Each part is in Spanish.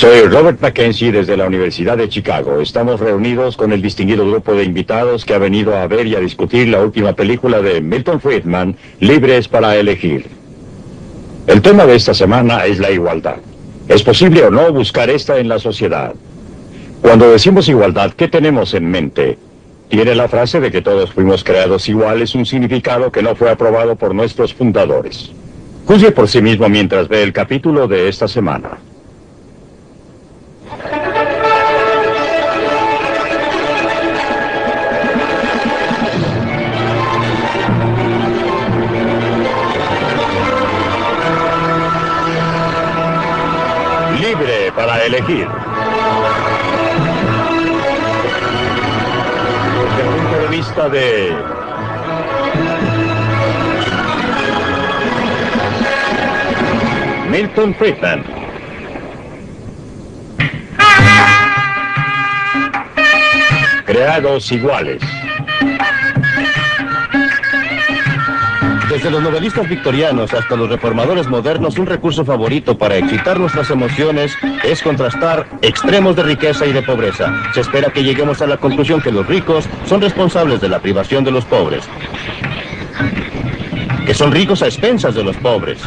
Soy Robert Mackenzie desde la Universidad de Chicago. Estamos reunidos con el distinguido grupo de invitados que ha venido a ver y a discutir la última película de Milton Friedman, Libres para Elegir. El tema de esta semana es la igualdad. ¿Es posible o no buscar esta en la sociedad? Cuando decimos igualdad, ¿qué tenemos en mente? ¿Tiene la frase de que todos fuimos creados iguales un significado que no fue aprobado por nuestros fundadores? Juzgue por sí mismo mientras ve el capítulo de esta semana. Libre para elegir. Desde el punto de vista de Milton Friedman. Creados iguales. Desde los novelistas victorianos hasta los reformadores modernos, un recurso favorito para excitar nuestras emociones es contrastar extremos de riqueza y de pobreza. Se espera que lleguemos a la conclusión que los ricos son responsables de la privación de los pobres, que son ricos a expensas de los pobres.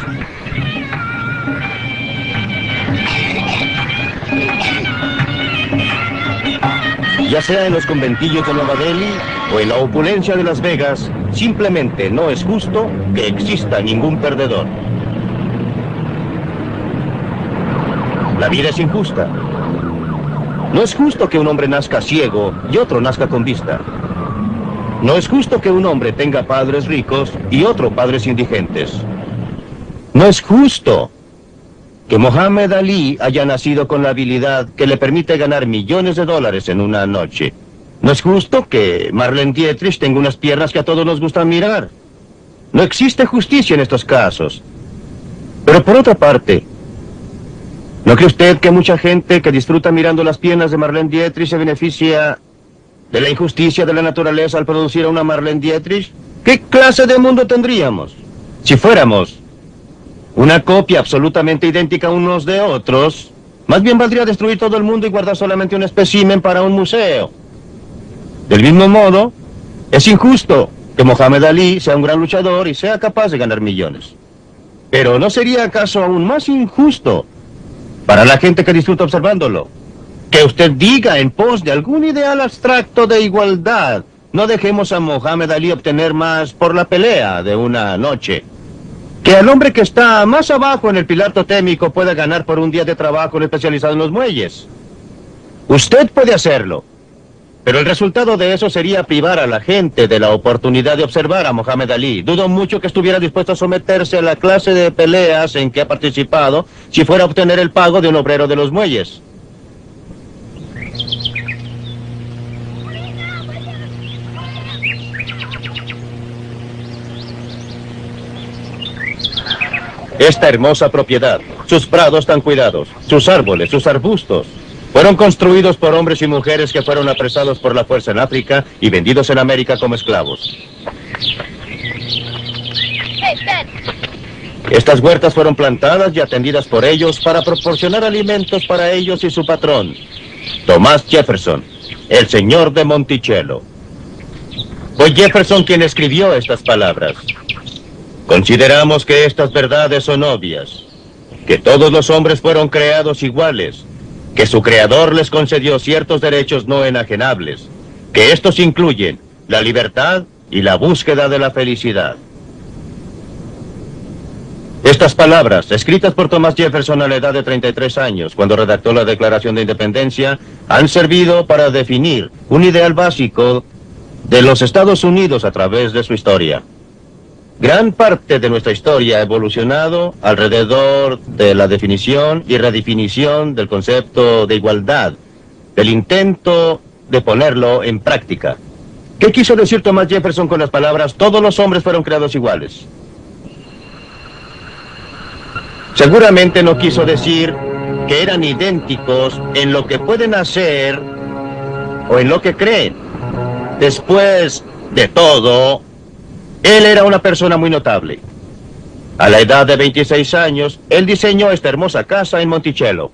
Ya sea en los conventillos de Nueva Delhi o en la opulencia de Las Vegas, simplemente no es justo que exista ningún perdedor. La vida es injusta. No es justo que un hombre nazca ciego y otro nazca con vista. No es justo que un hombre tenga padres ricos y otro padres indigentes. No es justo que Mohamed Ali haya nacido con la habilidad que le permite ganar millones de dólares en una noche. No es justo que Marlene Dietrich tenga unas piernas que a todos nos gusta mirar. No existe justicia en estos casos. Pero por otra parte, ¿no cree usted que mucha gente que disfruta mirando las piernas de Marlene Dietrich se beneficia de la injusticia de la naturaleza al producir a una Marlene Dietrich? ¿Qué clase de mundo tendríamos si fuéramos una copia absolutamente idéntica unos de otros? Más bien valdría destruir todo el mundo y guardar solamente un espécimen para un museo. Del mismo modo, es injusto que Mohamed Ali sea un gran luchador y sea capaz de ganar millones. Pero ¿no sería acaso aún más injusto para la gente que disfruta observándolo que usted diga en pos de algún ideal abstracto de igualdad: no dejemos a Mohamed Ali obtener más por la pelea de una noche, que al hombre que está más abajo en el pilar totémico pueda ganar por un día de trabajo especializado en los muelles? Usted puede hacerlo, pero el resultado de eso sería privar a la gente de la oportunidad de observar a Mohamed Ali. Dudo mucho que estuviera dispuesto a someterse a la clase de peleas en que ha participado si fuera a obtener el pago de un obrero de los muelles. Esta hermosa propiedad, sus prados tan cuidados, sus árboles, sus arbustos, fueron construidos por hombres y mujeres que fueron apresados por la fuerza en África y vendidos en América como esclavos. Estas huertas fueron plantadas y atendidas por ellos para proporcionar alimentos para ellos y su patrón, Thomas Jefferson, el señor de Monticello. Fue Jefferson quien escribió estas palabras. Consideramos que estas verdades son obvias, que todos los hombres fueron creados iguales, que su creador les concedió ciertos derechos no enajenables, que estos incluyen la libertad y la búsqueda de la felicidad. Estas palabras, escritas por Thomas Jefferson a la edad de 33 años, cuando redactó la Declaración de Independencia, han servido para definir un ideal básico de los Estados Unidos a través de su historia. Gran parte de nuestra historia ha evolucionado alrededor de la definición y redefinición del concepto de igualdad, del intento de ponerlo en práctica. ¿Qué quiso decir Thomas Jefferson con las palabras "todos los hombres fueron creados iguales"? Seguramente no quiso decir que eran idénticos en lo que pueden hacer o en lo que creen. Después de todo, él era una persona muy notable. A la edad de 26 años, él diseñó esta hermosa casa en Monticello.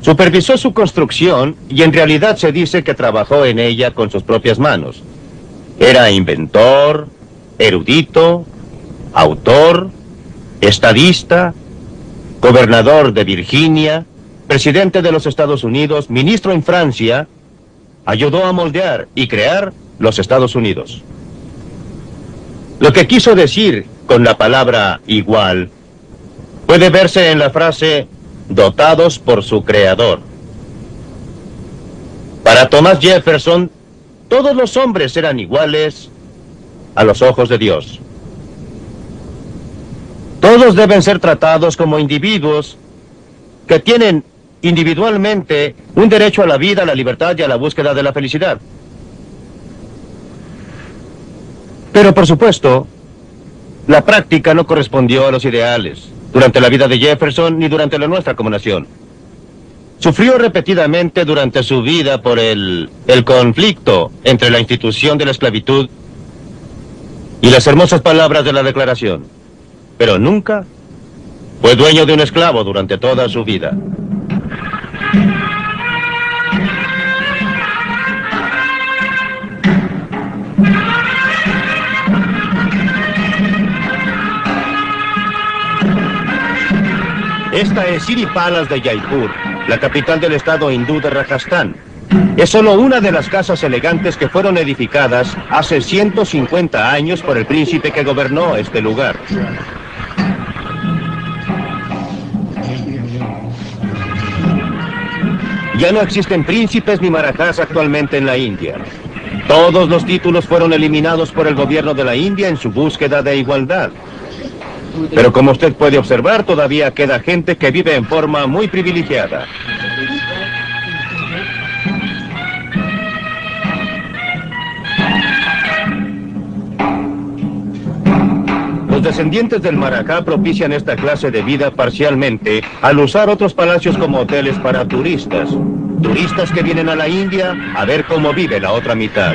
Supervisó su construcción y en realidad se dice que trabajó en ella con sus propias manos. Era inventor, erudito, autor, estadista, gobernador de Virginia, presidente de los Estados Unidos, ministro en Francia. Ayudó a moldear y crear los Estados Unidos. Lo que quiso decir con la palabra igual puede verse en la frase dotados por su creador. Para Thomas Jefferson, todos los hombres eran iguales a los ojos de Dios. Todos deben ser tratados como individuos que tienen individualmente un derecho a la vida, a la libertad y a la búsqueda de la felicidad. Pero por supuesto, la práctica no correspondió a los ideales durante la vida de Jefferson ni durante la nuestra como nación. Sufrió repetidamente durante su vida por el conflicto entre la institución de la esclavitud y las hermosas palabras de la Declaración. Pero nunca fue dueño de un esclavo durante toda su vida. Esta es Siri Palace de Jaipur, la capital del estado hindú de Rajasthan. Es solo una de las casas elegantes que fueron edificadas hace 150 años por el príncipe que gobernó este lugar. Ya no existen príncipes ni marajás actualmente en la India. Todos los títulos fueron eliminados por el gobierno de la India en su búsqueda de igualdad. Pero como usted puede observar, todavía queda gente que vive en forma muy privilegiada. Los descendientes del Marajá propician esta clase de vida parcialmente al usar otros palacios como hoteles para turistas. Turistas que vienen a la India a ver cómo vive la otra mitad.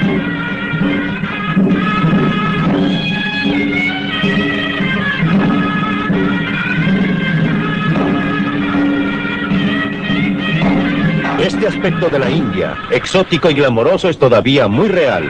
Este aspecto de la India, exótico y glamoroso, es todavía muy real.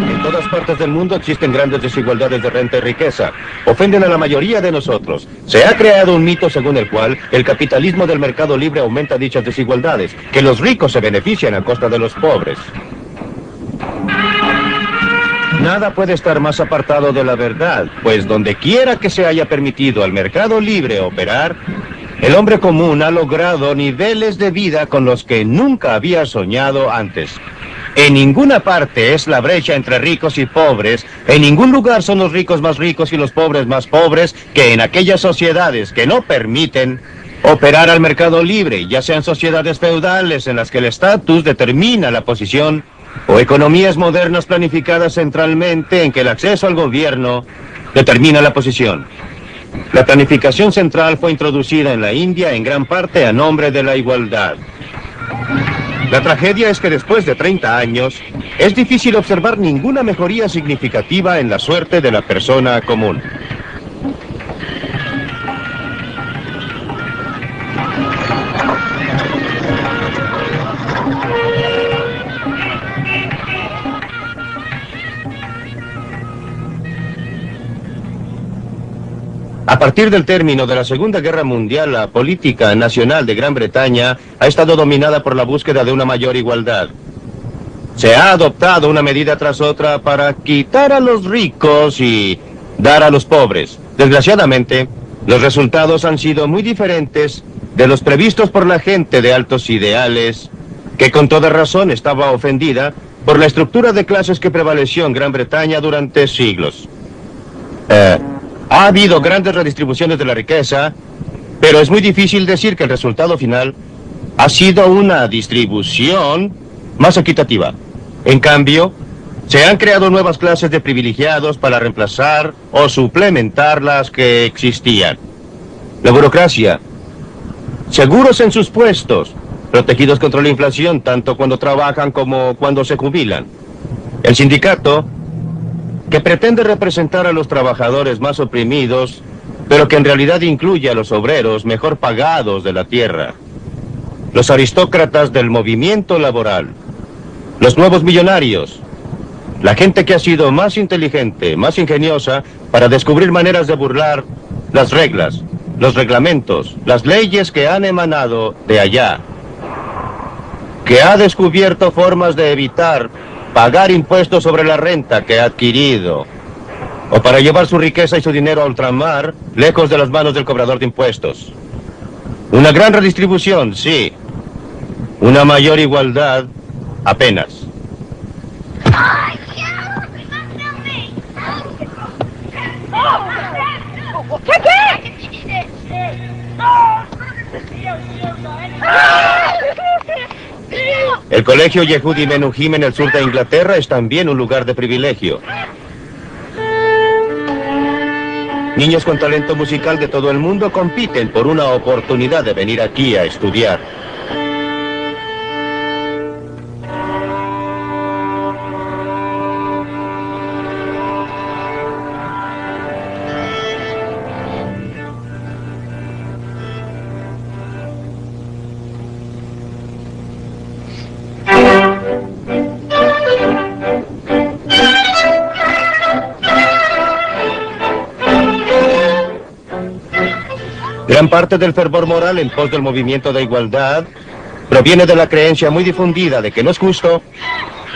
En todas partes del mundo existen grandes desigualdades de renta y riqueza. Ofenden a la mayoría de nosotros. Se ha creado un mito según el cual el capitalismo del mercado libre aumenta dichas desigualdades, que los ricos se benefician a costa de los pobres. Nada puede estar más apartado de la verdad, pues donde quiera que se haya permitido al mercado libre operar, el hombre común ha logrado niveles de vida con los que nunca había soñado antes. En ninguna parte es la brecha entre ricos y pobres, en ningún lugar son los ricos más ricos y los pobres más pobres que en aquellas sociedades que no permiten operar al mercado libre, ya sean sociedades feudales en las que el estatus determina la posición, o economías modernas planificadas centralmente en que el acceso al gobierno determina la posición. La planificación central fue introducida en la India en gran parte a nombre de la igualdad. La tragedia es que después de 30 años es difícil observar ninguna mejoría significativa en la suerte de la persona común. A partir del término de la Segunda Guerra Mundial, la política nacional de Gran Bretaña ha estado dominada por la búsqueda de una mayor igualdad. Se ha adoptado una medida tras otra para quitar a los ricos y dar a los pobres. Desgraciadamente, los resultados han sido muy diferentes de los previstos por la gente de altos ideales, que con toda razón estaba ofendida por la estructura de clases que prevaleció en Gran Bretaña durante siglos. Ha habido grandes redistribuciones de la riqueza, pero es muy difícil decir que el resultado final ha sido una distribución más equitativa. En cambio, se han creado nuevas clases de privilegiados para reemplazar o suplementar las que existían. La burocracia, seguros en sus puestos, protegidos contra la inflación tanto cuando trabajan como cuando se jubilan. El sindicato, que pretende representar a los trabajadores más oprimidos, pero que en realidad incluye a los obreros mejor pagados de la tierra, los aristócratas del movimiento laboral, los nuevos millonarios, la gente que ha sido más inteligente, más ingeniosa para descubrir maneras de burlar las reglas, los reglamentos, las leyes que han emanado de allá, que ha descubierto formas de evitar pagar impuestos sobre la renta que ha adquirido, o para llevar su riqueza y su dinero a ultramar, lejos de las manos del cobrador de impuestos. Una gran redistribución, sí. Una mayor igualdad, apenas. El colegio Yehudi Menuhim en el sur de Inglaterra es también un lugar de privilegio. Niños con talento musical de todo el mundo compiten por una oportunidad de venir aquí a estudiar. Gran parte del fervor moral en pos del movimiento de igualdad proviene de la creencia muy difundida de que no es justo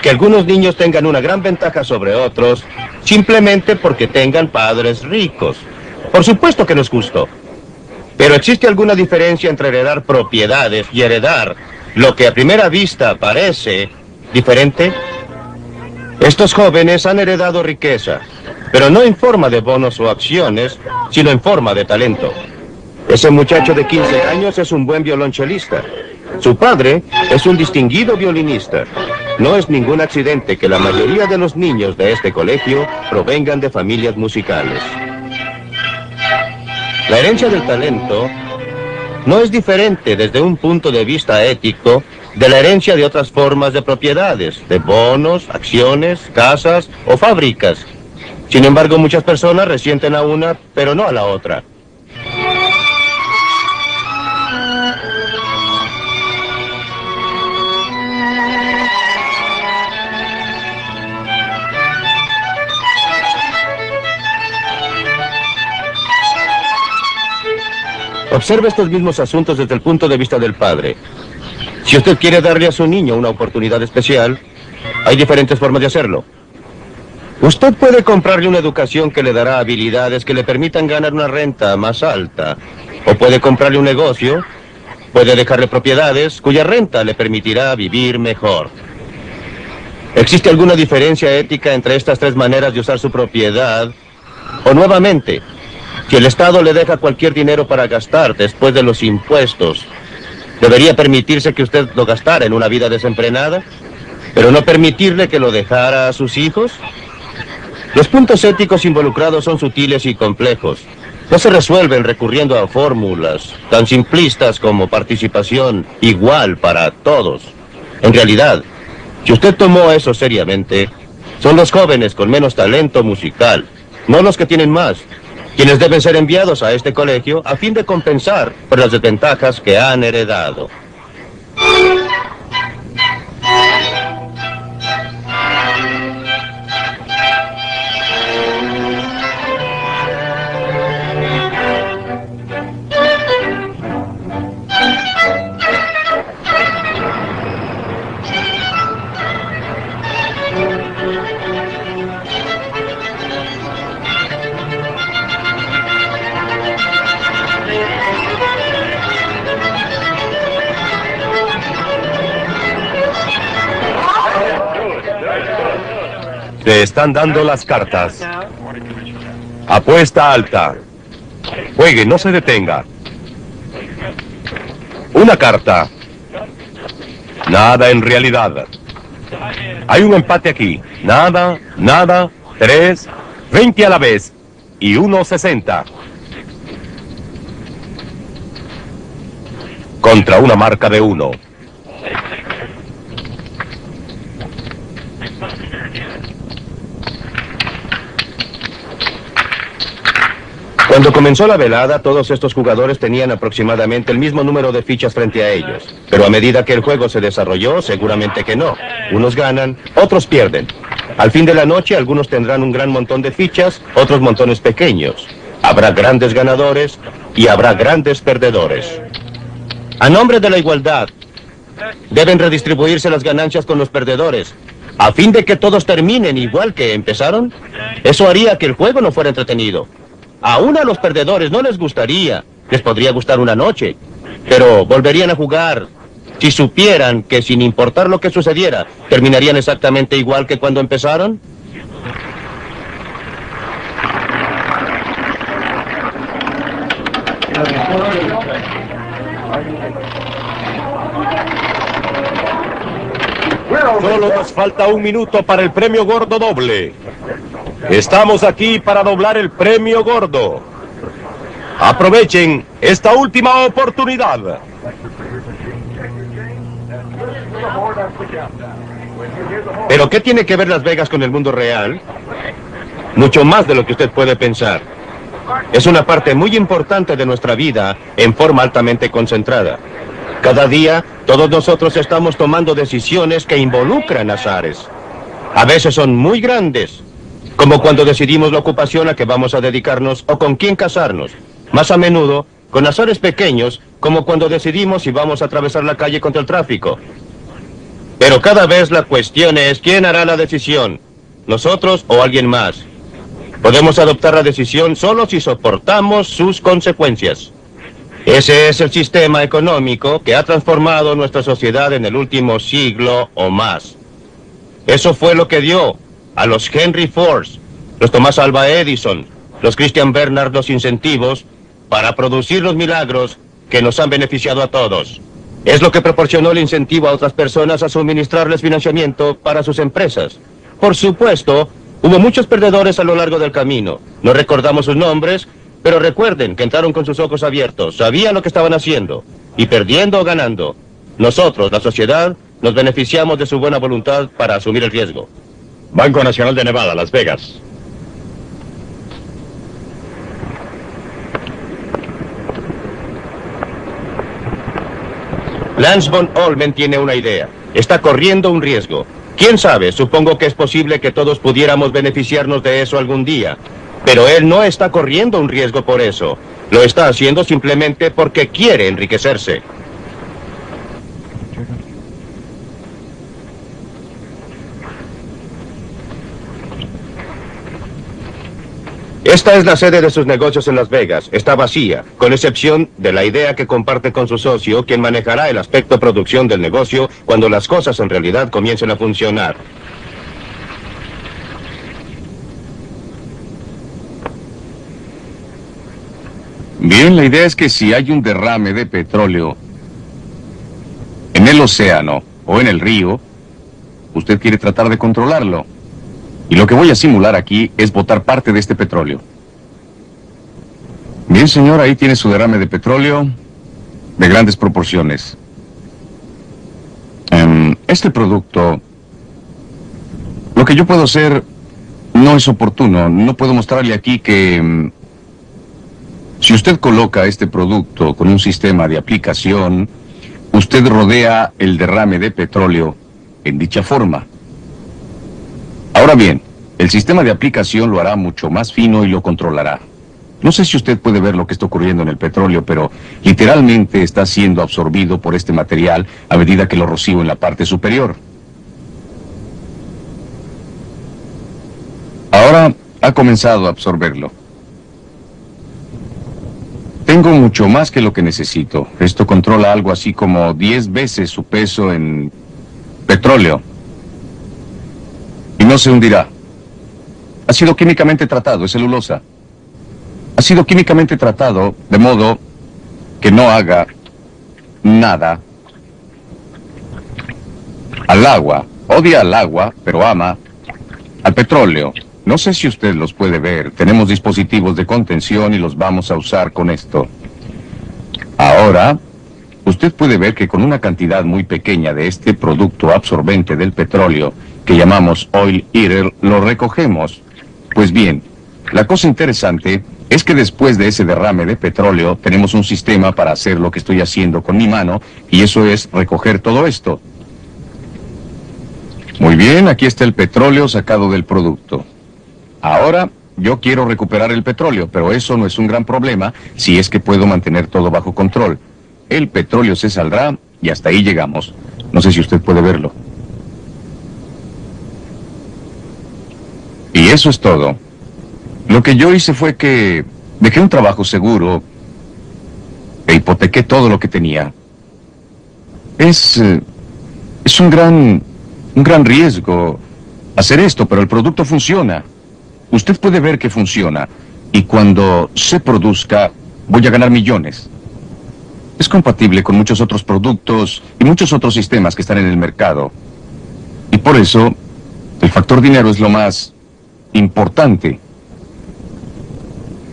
que algunos niños tengan una gran ventaja sobre otros simplemente porque tengan padres ricos. Por supuesto que no es justo. Pero ¿existe alguna diferencia entre heredar propiedades y heredar lo que a primera vista parece diferente? Estos jóvenes han heredado riqueza, pero no en forma de bonos o acciones, sino en forma de talento. Ese muchacho de 15 años es un buen violonchelista. Su padre es un distinguido violinista. No es ningún accidente que la mayoría de los niños de este colegio provengan de familias musicales. La herencia del talento no es diferente desde un punto de vista ético de la herencia de otras formas de propiedades, de bonos, acciones, casas o fábricas. Sin embargo, muchas personas resienten a una, pero no a la otra. Observe estos mismos asuntos desde el punto de vista del padre. Si usted quiere darle a su niño una oportunidad especial, hay diferentes formas de hacerlo. Usted puede comprarle una educación que le dará habilidades que le permitan ganar una renta más alta. O puede comprarle un negocio, puede dejarle propiedades cuya renta le permitirá vivir mejor. ¿Existe alguna diferencia ética entre estas tres maneras de usar su propiedad? O nuevamente, si el Estado le deja cualquier dinero para gastar después de los impuestos, ¿debería permitirse que usted lo gastara en una vida desenfrenada, pero no permitirle que lo dejara a sus hijos? Los puntos éticos involucrados son sutiles y complejos. No se resuelven recurriendo a fórmulas tan simplistas como participación igual para todos. En realidad, si usted tomó eso seriamente, son los jóvenes con menos talento musical, no los que tienen más, quienes deben ser enviados a este colegio a fin de compensar por las desventajas que han heredado. Te están dando las cartas. Apuesta alta. Juegue, no se detenga. Una carta. Nada en realidad. Hay un empate aquí. Nada, nada, 3, 20 a la vez. Y 1.60. Contra una marca de 1. Cuando comenzó la velada, todos estos jugadores tenían aproximadamente el mismo número de fichas frente a ellos. Pero a medida que el juego se desarrolló, seguramente que no. Unos ganan, otros pierden. Al fin de la noche, algunos tendrán un gran montón de fichas, otros montones pequeños. Habrá grandes ganadores y habrá grandes perdedores. A nombre de la igualdad, deben redistribuirse las ganancias con los perdedores, a fin de que todos terminen igual que empezaron. Eso haría que el juego no fuera entretenido. Aún a los perdedores no les gustaría, les podría gustar una noche, pero volverían a jugar si supieran que sin importar lo que sucediera, terminarían exactamente igual que cuando empezaron. Solo nos falta 1 minuto para el premio gordo doble. Estamos aquí para doblar el premio gordo. Aprovechen esta última oportunidad. ¿Pero qué tiene que ver Las Vegas con el mundo real? Mucho más de lo que usted puede pensar. Es una parte muy importante de nuestra vida en forma altamente concentrada. Cada día, todos nosotros estamos tomando decisiones que involucran azares. A veces son muy grandes, como cuando decidimos la ocupación a que vamos a dedicarnos o con quién casarnos. Más a menudo, con azares pequeños, como cuando decidimos si vamos a atravesar la calle contra el tráfico. Pero cada vez la cuestión es quién hará la decisión, nosotros o alguien más. Podemos adoptar la decisión solo si soportamos sus consecuencias. Ese es el sistema económico que ha transformado nuestra sociedad en el último siglo o más. Eso fue lo que dio a los Henry Ford, los Thomas Alva Edison, los Christian Barnard los incentivos para producir los milagros que nos han beneficiado a todos. Es lo que proporcionó el incentivo a otras personas a suministrarles financiamiento para sus empresas. Por supuesto, hubo muchos perdedores a lo largo del camino. No recordamos sus nombres, pero recuerden que entraron con sus ojos abiertos, sabían lo que estaban haciendo, y perdiendo o ganando. Nosotros, la sociedad, nos beneficiamos de su buena voluntad para asumir el riesgo. Banco Nacional de Nevada, Las Vegas. Lance von Olmen tiene una idea. Está corriendo un riesgo. ¿Quién sabe? Supongo que es posible que todos pudiéramos beneficiarnos de eso algún día. Pero él no está corriendo un riesgo por eso. Lo está haciendo simplemente porque quiere enriquecerse. Esta es la sede de sus negocios en Las Vegas. Está vacía, con excepción de la idea que comparte con su socio, quien manejará el aspecto producción del negocio cuando las cosas en realidad comiencen a funcionar. Bien, la idea es que si hay un derrame de petróleo en el océano o en el río, usted quiere tratar de controlarlo. Y lo que voy a simular aquí es botar parte de este petróleo. Bien, señor, ahí tiene su derrame de petróleo de grandes proporciones. Este producto, lo que yo puedo hacer no es oportuno. No puedo mostrarle aquí que si usted coloca este producto con un sistema de aplicación, usted rodea el derrame de petróleo en dicha forma. Ahora bien, el sistema de aplicación lo hará mucho más fino y lo controlará. No sé si usted puede ver lo que está ocurriendo en el petróleo, pero literalmente está siendo absorbido por este material a medida que lo rocío en la parte superior. Ahora ha comenzado a absorberlo. Tengo mucho más que lo que necesito. Esto controla algo así como 10 veces su peso en petróleo. Y no se hundirá. Ha sido químicamente tratado, es celulosa. Ha sido químicamente tratado de modo que no haga nada al agua. Odia al agua, pero ama al petróleo. No sé si usted los puede ver. Tenemos dispositivos de contención y los vamos a usar con esto. Ahora, usted puede ver que con una cantidad muy pequeña de este producto absorbente del petróleo, que llamamos Oil Eater, lo recogemos. Pues bien, la cosa interesante es que después de ese derrame de petróleo tenemos un sistema para hacer lo que estoy haciendo con mi mano, y eso es recoger todo esto. Muy bien, aquí está el petróleo sacado del producto. Ahora, yo quiero recuperar el petróleo, pero eso no es un gran problema si es que puedo mantener todo bajo control. El petróleo se saldrá y hasta ahí llegamos. No sé si usted puede verlo. Y eso es todo. Lo que yo hice fue que dejé un trabajo seguro e hipotequé todo lo que tenía. Es un gran riesgo hacer esto, pero el producto funciona. Usted puede ver que funciona. Y cuando se produzca, voy a ganar millones. Es compatible con muchos otros productos y muchos otros sistemas que están en el mercado. Y por eso, el factor dinero es lo más importante.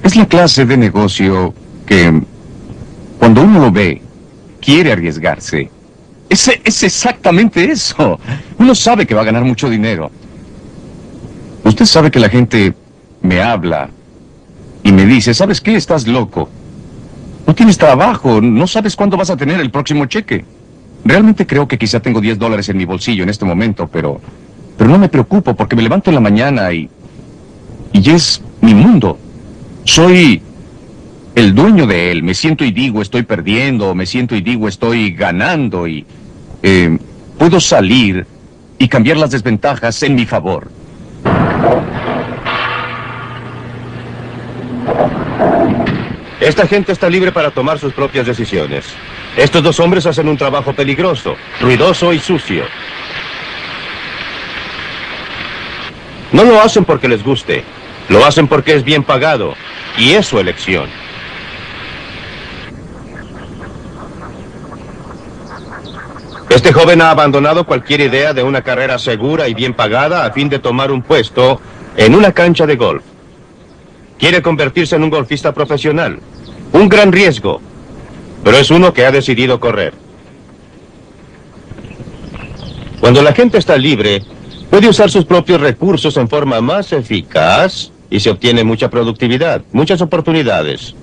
Es la clase de negocio que, cuando uno lo ve, quiere arriesgarse. Es exactamente eso. Uno sabe que va a ganar mucho dinero. Usted sabe que la gente me habla y me dice, ¿sabes qué? Estás loco. No tienes trabajo, no sabes cuándo vas a tener el próximo cheque. Realmente creo que quizá tengo $10 en mi bolsillo en este momento, pero no me preocupo porque me levanto en la mañana y es mi mundo. Soy el dueño de él. Me siento y digo estoy perdiendo, me siento y digo estoy ganando y puedo salir y cambiar las desventajas en mi favor. Esta gente está libre para tomar sus propias decisiones. Estos dos hombres hacen un trabajo peligroso, ruidoso y sucio. No lo hacen porque les guste, lo hacen porque es bien pagado, y es su elección. Este joven ha abandonado cualquier idea de una carrera segura y bien pagada a fin de tomar un puesto en una cancha de golf. Quiere convertirse en un golfista profesional. Un gran riesgo, pero es uno que ha decidido correr. Cuando la gente está libre, puede usar sus propios recursos en forma más eficaz y se obtiene mucha productividad, muchas oportunidades.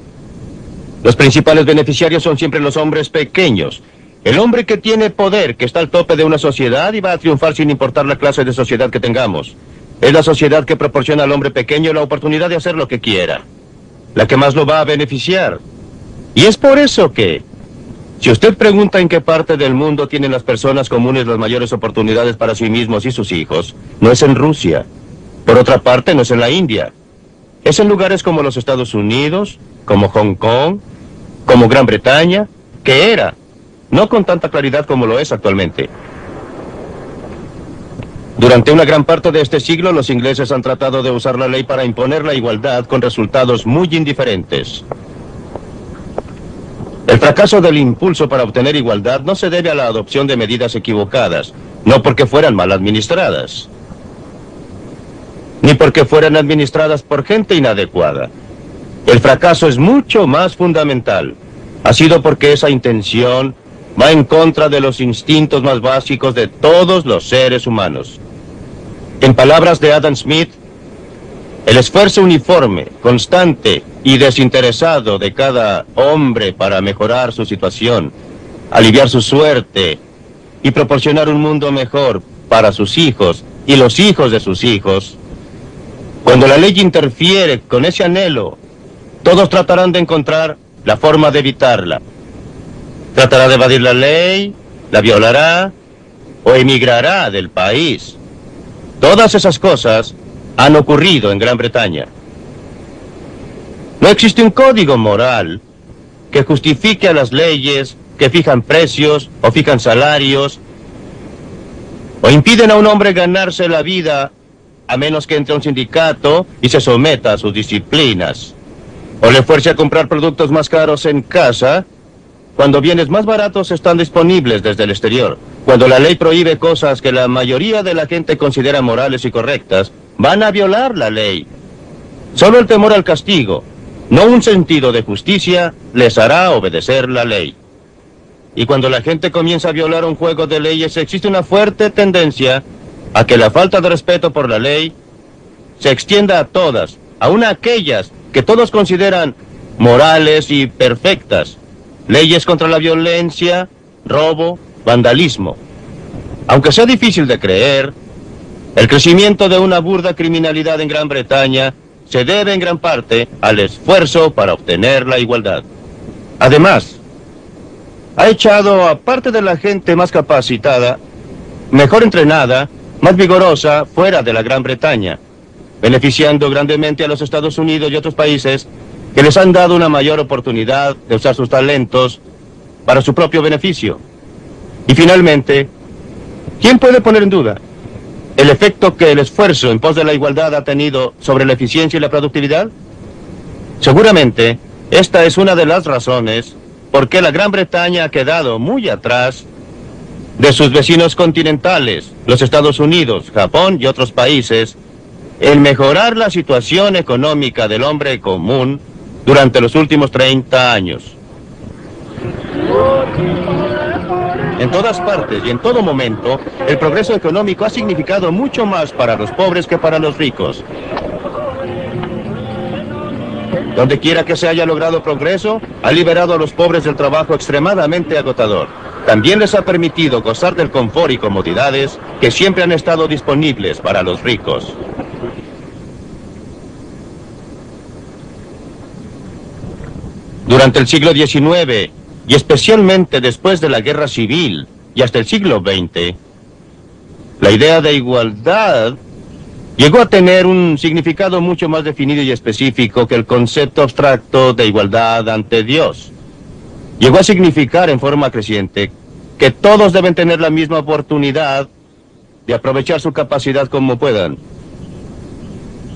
Los principales beneficiarios son siempre los hombres pequeños. El hombre que tiene poder, que está al tope de una sociedad y va a triunfar sin importar la clase de sociedad que tengamos. Es la sociedad que proporciona al hombre pequeño la oportunidad de hacer lo que quiera, la que más lo va a beneficiar. Y es por eso que, si usted pregunta en qué parte del mundo tienen las personas comunes las mayores oportunidades para sí mismos y sus hijos, no es en Rusia. Por otra parte, no es en la India. Es en lugares como los Estados Unidos, como Hong Kong, como Gran Bretaña, que era, no con tanta claridad como lo es actualmente. Durante una gran parte de este siglo, los ingleses han tratado de usar la ley para imponer la igualdad con resultados muy indiferentes. El fracaso del impulso para obtener igualdad no se debe a la adopción de medidas equivocadas, no porque fueran mal administradas, ni porque fueran administradas por gente inadecuada. El fracaso es mucho más fundamental. Ha sido porque esa intención va en contra de los instintos más básicos de todos los seres humanos. En palabras de Adam Smith, el esfuerzo uniforme, constante y desinteresado de cada hombre para mejorar su situación, aliviar su suerte y proporcionar un mundo mejor para sus hijos y los hijos de sus hijos. Cuando la ley interfiere con ese anhelo, todos tratarán de encontrar la forma de evitarla. Tratará de evadir la ley, la violará o emigrará del país. Todas esas cosas han ocurrido en Gran Bretaña. No existe un código moral que justifique a las leyes que fijan precios o fijan salarios o impiden a un hombre ganarse la vida a menos que entre a un sindicato y se someta a sus disciplinas, o le fuerce a comprar productos más caros en casa cuando bienes más baratos están disponibles desde el exterior. Cuando la ley prohíbe cosas que la mayoría de la gente considera morales y correctas, van a violar la ley. Solo el temor al castigo, no un sentido de justicia, les hará obedecer la ley. Y cuando la gente comienza a violar un juego de leyes, existe una fuerte tendencia a que la falta de respeto por la ley se extienda a todas, aun a aquellas que todos consideran morales y perfectas. Leyes contra la violencia, robo, vandalismo. Aunque sea difícil de creer, el crecimiento de una burda criminalidad en Gran Bretaña se debe en gran parte al esfuerzo para obtener la igualdad. Además, ha echado a parte de la gente más capacitada, mejor entrenada, más vigorosa fuera de la Gran Bretaña, beneficiando grandemente a los Estados Unidos y otros países que les han dado una mayor oportunidad de usar sus talentos para su propio beneficio. Y finalmente, ¿quién puede poner en duda el efecto que el esfuerzo en pos de la igualdad ha tenido sobre la eficiencia y la productividad? Seguramente, esta es una de las razones por qué la Gran Bretaña ha quedado muy atrás de sus vecinos continentales, los Estados Unidos, Japón y otros países, en mejorar la situación económica del hombre común durante los últimos 30 años. En todas partes y en todo momento, el progreso económico ha significado mucho más para los pobres que para los ricos. Donde quiera que se haya logrado progreso, ha liberado a los pobres del trabajo extremadamente agotador. También les ha permitido gozar del confort y comodidades que siempre han estado disponibles para los ricos. Durante el siglo XIX, y especialmente después de la Guerra Civil y hasta el siglo XX, la idea de igualdad llegó a tener un significado mucho más definido y específico que el concepto abstracto de igualdad ante Dios. Llegó a significar en forma creciente que todos deben tener la misma oportunidad de aprovechar su capacidad como puedan.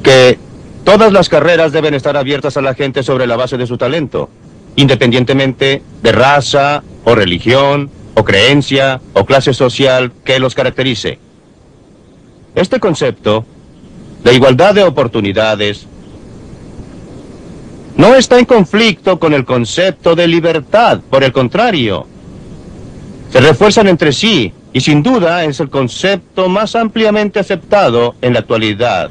Que todas las carreras deben estar abiertas a la gente sobre la base de su talento, independientemente de raza, o religión, o creencia, o clase social que los caracterice. Este concepto de igualdad de oportunidades no está en conflicto con el concepto de libertad, por el contrario, se refuerzan entre sí y sin duda es el concepto más ampliamente aceptado en la actualidad.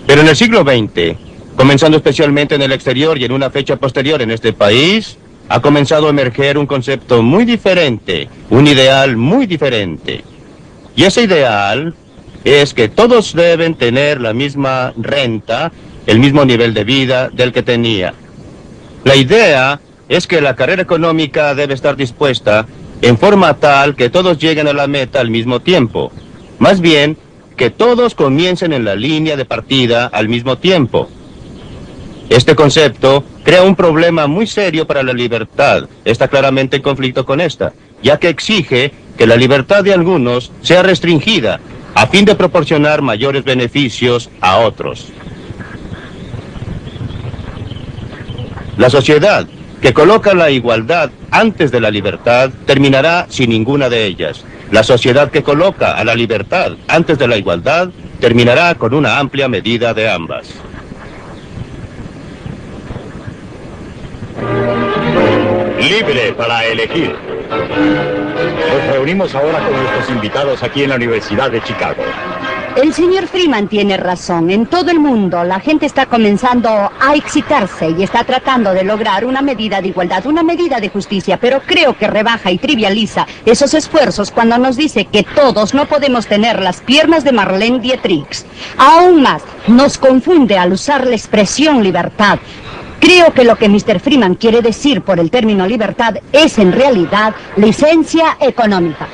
Pero en el siglo XX, comenzando especialmente en el exterior y en una fecha posterior en este país, ha comenzado a emerger un concepto muy diferente, un ideal muy diferente. Y ese ideal es que todos deben tener la misma renta, el mismo nivel de vida del que tenía. La idea es que la carrera económica debe estar dispuesta en forma tal que todos lleguen a la meta al mismo tiempo. Más bien, que todos comiencen en la línea de partida al mismo tiempo. Este concepto crea un problema muy serio para la libertad. Está claramente en conflicto con esta, ya que exige que la libertad de algunos sea restringida a fin de proporcionar mayores beneficios a otros. La sociedad que coloca la igualdad antes de la libertad terminará sin ninguna de ellas. La sociedad que coloca a la libertad antes de la igualdad terminará con una amplia medida de ambas. Libre para elegir. Nos reunimos ahora con nuestros invitados aquí en la Universidad de Chicago. El señor Freeman tiene razón. En todo el mundo la gente está comenzando a excitarse y está tratando de lograr una medida de igualdad, una medida de justicia, pero creo que rebaja y trivializa esos esfuerzos cuando nos dice que todos no podemos tener las piernas de Marlene Dietrich. Aún más, nos confunde al usar la expresión libertad. Creo que lo que Mr. Freeman quiere decir por el término libertad es en realidad licencia económica.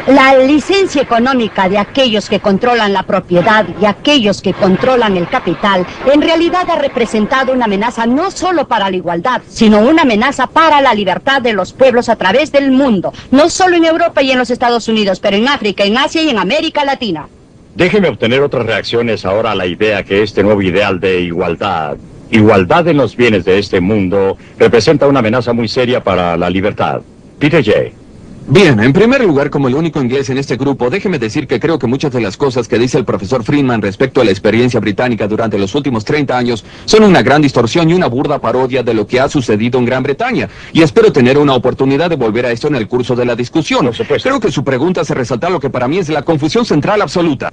La licencia económica de aquellos que controlan la propiedad y aquellos que controlan el capital en realidad ha representado una amenaza no solo para la igualdad, sino una amenaza para la libertad de los pueblos a través del mundo, no solo en Europa y en los Estados Unidos, pero en África, en Asia y en América Latina. Déjeme obtener otras reacciones ahora a la idea que este nuevo ideal de igualdad en los bienes de este mundo representa una amenaza muy seria para la libertad. Peter J. Bien, en primer lugar, como el único inglés en este grupo, déjeme decir que creo que muchas de las cosas que dice el profesor Freeman respecto a la experiencia británica durante los últimos 30 años son una gran distorsión y una burda parodia de lo que ha sucedido en Gran Bretaña. Y espero tener una oportunidad de volver a esto en el curso de la discusión. Por supuesto. Creo que su pregunta hace resaltar lo que para mí es la confusión central absoluta.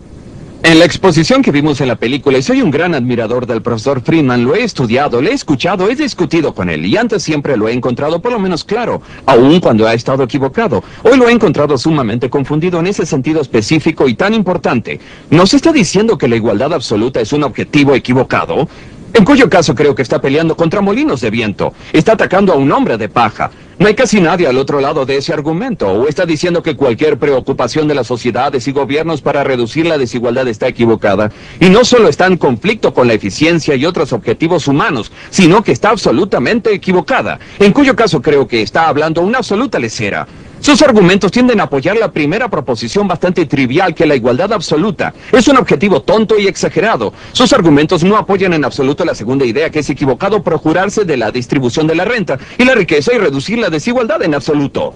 En la exposición que vimos en la película, y soy un gran admirador del profesor Friedman, lo he estudiado, le he escuchado, he discutido con él, y antes siempre lo he encontrado por lo menos claro, aun cuando ha estado equivocado. Hoy lo he encontrado sumamente confundido en ese sentido específico y tan importante. ¿Nos está diciendo que la igualdad absoluta es un objetivo equivocado? En cuyo caso creo que está peleando contra molinos de viento. Está atacando a un hombre de paja. No hay casi nadie al otro lado de ese argumento. O está diciendo que cualquier preocupación de las sociedades y gobiernos para reducir la desigualdad está equivocada. Y no solo está en conflicto con la eficiencia y otros objetivos humanos, sino que está absolutamente equivocada. En cuyo caso creo que está hablando una absoluta lesera. Sus argumentos tienden a apoyar la primera proposición bastante trivial, que la igualdad absoluta es un objetivo tonto y exagerado. Sus argumentos no apoyan en absoluto la segunda idea, que es equivocado procurarse de la distribución de la renta y la riqueza y reducir la desigualdad en absoluto.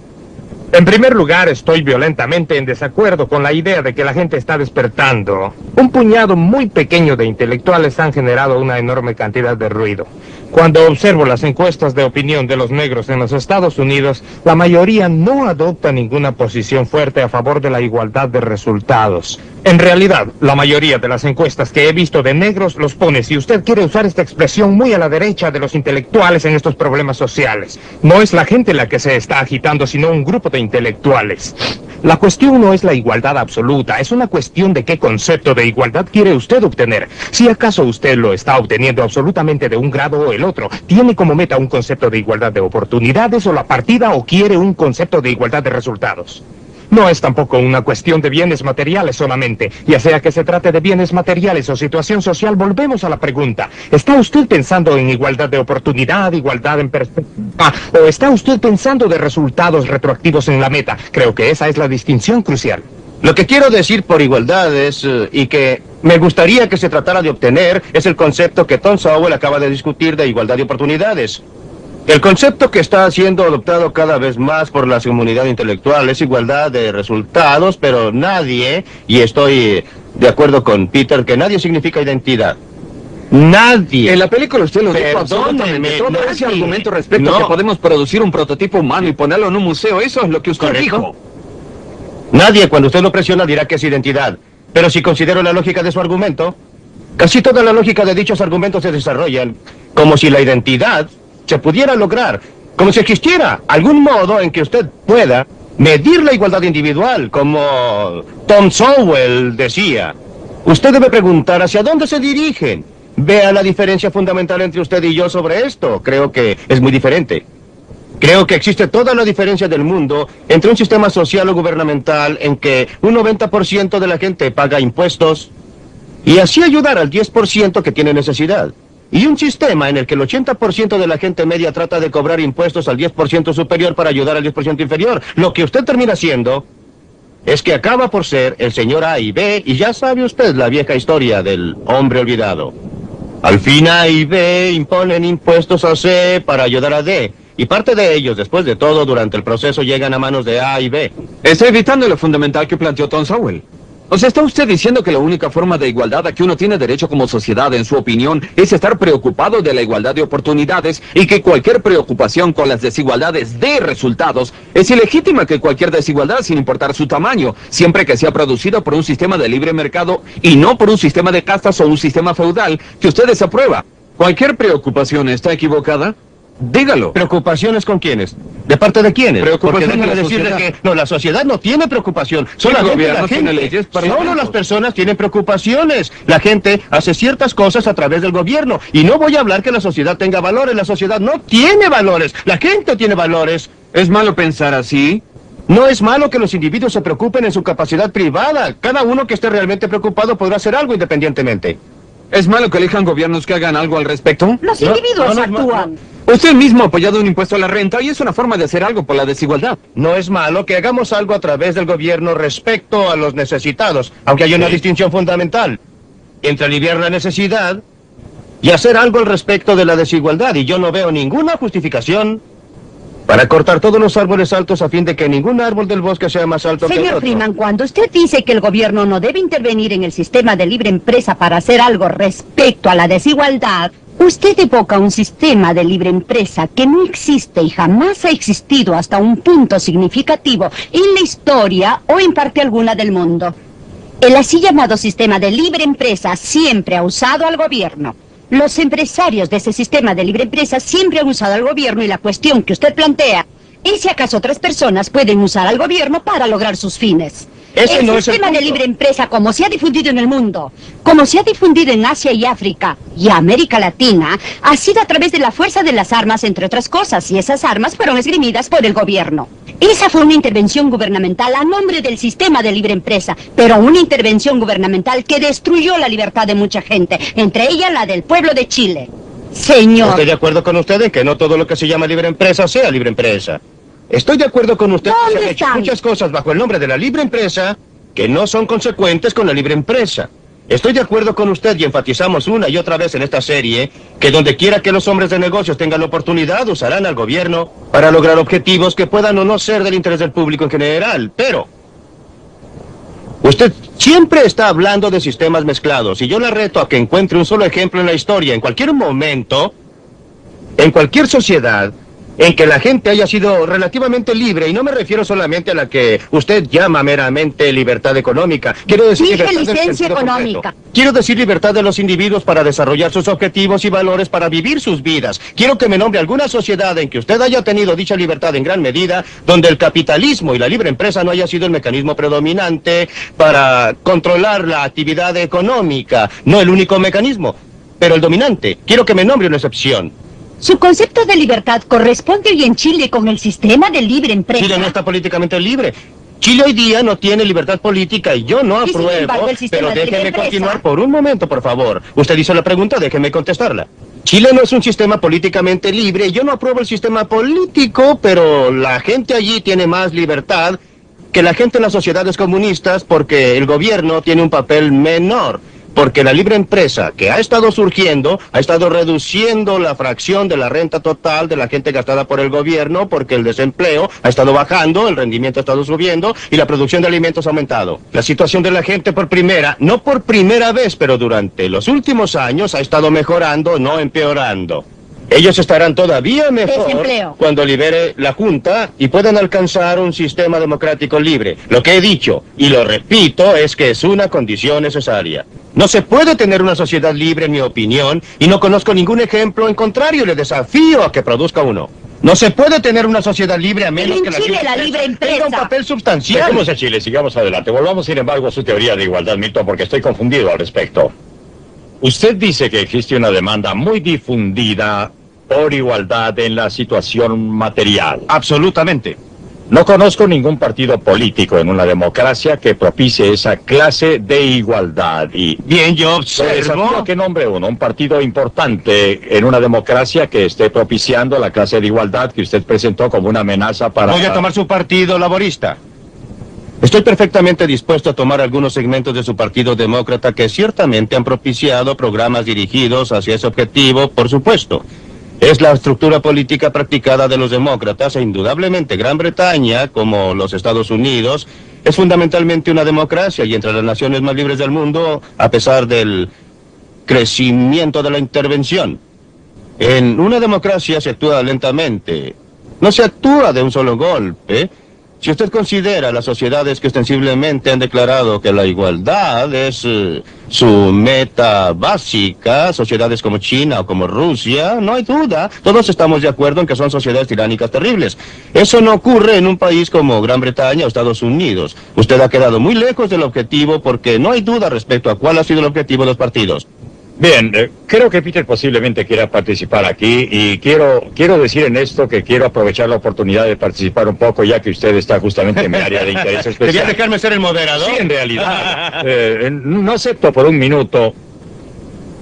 En primer lugar, estoy violentamente en desacuerdo con la idea de que la gente está despertando. Un puñado muy pequeño de intelectuales han generado una enorme cantidad de ruido. Cuando observo las encuestas de opinión de los negros en los Estados Unidos, la mayoría no adopta ninguna posición fuerte a favor de la igualdad de resultados. En realidad, la mayoría de las encuestas que he visto de negros los pone, si usted quiere usar esta expresión, muy a la derecha de los intelectuales en estos problemas sociales. No es la gente la que se está agitando, sino un grupo de intelectuales. La cuestión no es la igualdad absoluta, es una cuestión de qué concepto de igualdad quiere usted obtener. Si acaso usted lo está obteniendo absolutamente de un grado o el otro, tiene como meta un concepto de igualdad de oportunidades o la partida, o quiere un concepto de igualdad de resultados. No es tampoco una cuestión de bienes materiales solamente. Ya sea que se trate de bienes materiales o situación social, volvemos a la pregunta. ¿Está usted pensando en igualdad de oportunidad, igualdad en perspectiva, o está usted pensando de resultados retroactivos en la meta? Creo que esa es la distinción crucial. Lo que quiero decir por igualdad es, y que me gustaría que se tratara de obtener, es el concepto que Tom Sowell acaba de discutir de igualdad de oportunidades. El concepto que está siendo adoptado cada vez más por la comunidad intelectual es igualdad de resultados, pero nadie, y estoy de acuerdo con Peter, que nadie significa identidad. Nadie. En la película usted lo dijo absolutamente. Todo ese argumento respecto a que podemos producir un prototipo humano y ponerlo en un museo, eso es lo que usted dijo. Nadie, cuando usted lo presiona, dirá que es identidad. Pero si considero la lógica de su argumento, casi toda la lógica de dichos argumentos se desarrollan como si la identidad se pudiera lograr, como si existiera algún modo en que usted pueda medir la igualdad individual, como Tom Sowell decía. Usted debe preguntar hacia dónde se dirigen. Vea la diferencia fundamental entre usted y yo sobre esto. Creo que es muy diferente. Creo que existe toda la diferencia del mundo entre un sistema social o gubernamental en que un 90% de la gente paga impuestos y así ayudar al 10% que tiene necesidad. Y un sistema en el que el 80% de la gente media trata de cobrar impuestos al 10% superior para ayudar al 10% inferior. Lo que usted termina haciendo es que acaba por ser el señor A y B, y ya sabe usted la vieja historia del hombre olvidado. Al fin A y B imponen impuestos a C para ayudar a D, y parte de ellos, después de todo, durante el proceso llegan a manos de A y B. Está evitando lo fundamental que planteó Tom Sowell. O sea, ¿está usted diciendo que la única forma de igualdad a que uno tiene derecho como sociedad, en su opinión, es estar preocupado de la igualdad de oportunidades y que cualquier preocupación con las desigualdades de resultados es ilegítima, que cualquier desigualdad, sin importar su tamaño, siempre que sea producida por un sistema de libre mercado y no por un sistema de castas o un sistema feudal que usted desaprueba? ¿Cualquier preocupación está equivocada? Dígalo. ¿Preocupaciones con quiénes? ¿De parte de quiénes? Preocupación. Porque déjame decirle que no, la sociedad no tiene preocupación. Solamente la gente. Leyes, Solo las personas tienen preocupaciones. La gente hace ciertas cosas a través del gobierno. Y no voy a hablar que la sociedad tenga valores. La sociedad no tiene valores. La gente tiene valores. ¿Es malo pensar así? No es malo que los individuos se preocupen en su capacidad privada. Cada uno que esté realmente preocupado podrá hacer algo independientemente. ¿Es malo que elijan gobiernos que hagan algo al respecto? Los individuos actúan. Usted mismo ha apoyado un impuesto a la renta y es una forma de hacer algo por la desigualdad. No es malo que hagamos algo a través del gobierno respecto a los necesitados, aunque hay una distinción fundamental entre aliviar la necesidad y hacer algo al respecto de la desigualdad, y yo no veo ninguna justificación para cortar todos los árboles altos a fin de que ningún árbol del bosque sea más alto que el Señor otro. Freeman, cuando usted dice que el gobierno no debe intervenir en el sistema de libre empresa para hacer algo respecto a la desigualdad, usted evoca un sistema de libre empresa que no existe y jamás ha existido hasta un punto significativo en la historia o en parte alguna del mundo. El así llamado sistema de libre empresa siempre ha usado al gobierno. Los empresarios de ese sistema de libre empresa siempre han usado al gobierno y la cuestión que usted plantea es si acaso otras personas pueden usar al gobierno para lograr sus fines. Ese el no es el sistema de punto. libre empresa, como se ha difundido en el mundo, como se ha difundido en Asia y África y América Latina, ha sido a través de la fuerza de las armas, entre otras cosas, y esas armas fueron esgrimidas por el gobierno. Esa fue una intervención gubernamental a nombre del sistema de libre empresa, pero una intervención gubernamental que destruyó la libertad de mucha gente, entre ellas la del pueblo de Chile. Señor. Estoy de acuerdo con usted en que no todo lo que se llama libre empresa sea libre empresa. Estoy de acuerdo con usted que se han hecho muchas cosas bajo el nombre de la libre empresa que no son consecuentes con la libre empresa. Estoy de acuerdo con usted y enfatizamos una y otra vez en esta serie que donde quiera que los hombres de negocios tengan la oportunidad usarán al gobierno para lograr objetivos que puedan o no ser del interés del público en general, pero usted siempre está hablando de sistemas mezclados y yo la reto a que encuentre un solo ejemplo en la historia, en cualquier momento, en cualquier sociedad, en que la gente haya sido relativamente libre, y no me refiero solamente a la que usted llama meramente libertad económica. Quiero decir Dije libertad del licencia sentido económica. completo. Quiero decir libertad de los individuos para desarrollar sus objetivos y valores para vivir sus vidas. Quiero que me nombre alguna sociedad en que usted haya tenido dicha libertad en gran medida, donde el capitalismo y la libre empresa no haya sido el mecanismo predominante para controlar la actividad económica, no el único mecanismo, pero el dominante. Quiero que me nombre una excepción. Su concepto de libertad corresponde hoy en Chile con el sistema de libre empresa. Chile no está políticamente libre. Chile hoy día no tiene libertad política y yo no Y sin apruebo, embargo, el sistema pero de libre déjeme empresa. continuar por un momento, por favor. Usted hizo la pregunta, déjeme contestarla. Chile no es un sistema políticamente libre, yo no apruebo el sistema político, pero la gente allí tiene más libertad que la gente en las sociedades comunistas porque el gobierno tiene un papel menor. Porque la libre empresa que ha estado surgiendo, ha estado reduciendo la fracción de la renta total de la gente gastada por el gobierno, porque el desempleo ha estado bajando, el rendimiento ha estado subiendo y la producción de alimentos ha aumentado. La situación de la gente no por primera vez, pero durante los últimos años ha estado mejorando, no empeorando. Ellos estarán todavía mejor Desempleo. cuando libere la Junta y puedan alcanzar un sistema democrático libre. Lo que he dicho, y lo repito, es que es una condición necesaria. No se puede tener una sociedad libre, en mi opinión, y no conozco ningún ejemplo en contrario. Le desafío a que produzca uno. No se puede tener una sociedad libre a menos En que Chile la libre tenga un empresa. papel sustancial. Dejemos a Chile, sigamos adelante. Volvamos, sin embargo, a su teoría de igualdad, Milton, porque estoy confundido al respecto. Usted dice que existe una demanda muy difundida por igualdad en la situación material. Absolutamente. No conozco ningún partido político en una democracia que propicie esa clase de igualdad. Y Bien, yo desafío observo. a que nombre uno, un partido importante en una democracia que esté propiciando la clase de igualdad que usted presentó como una amenaza para... Voy a tomar su partido laborista. Estoy perfectamente dispuesto a tomar algunos segmentos de su partido demócrata que ciertamente han propiciado programas dirigidos hacia ese objetivo, por supuesto. Es la estructura política practicada de los demócratas e indudablemente Gran Bretaña, como los Estados Unidos, es fundamentalmente una democracia y entre las naciones más libres del mundo, a pesar del crecimiento de la intervención. En una democracia se actúa lentamente, no se actúa de un solo golpe. Si usted considera las sociedades que ostensiblemente han declarado que la igualdad es su meta básica, sociedades como China o como Rusia, no hay duda, todos estamos de acuerdo en que son sociedades tiránicas terribles. Eso no ocurre en un país como Gran Bretaña o Estados Unidos. Usted ha quedado muy lejos del objetivo porque no hay duda respecto a cuál ha sido el objetivo de los partidos. Bien, creo que Peter posiblemente quiera participar aquí y quiero decir en esto que quiero aprovechar la oportunidad de participar un poco ya que usted está justamente en mi área de interés ¿Quería especial. dejarme ser el moderador? Sí, en realidad. No acepto por un minuto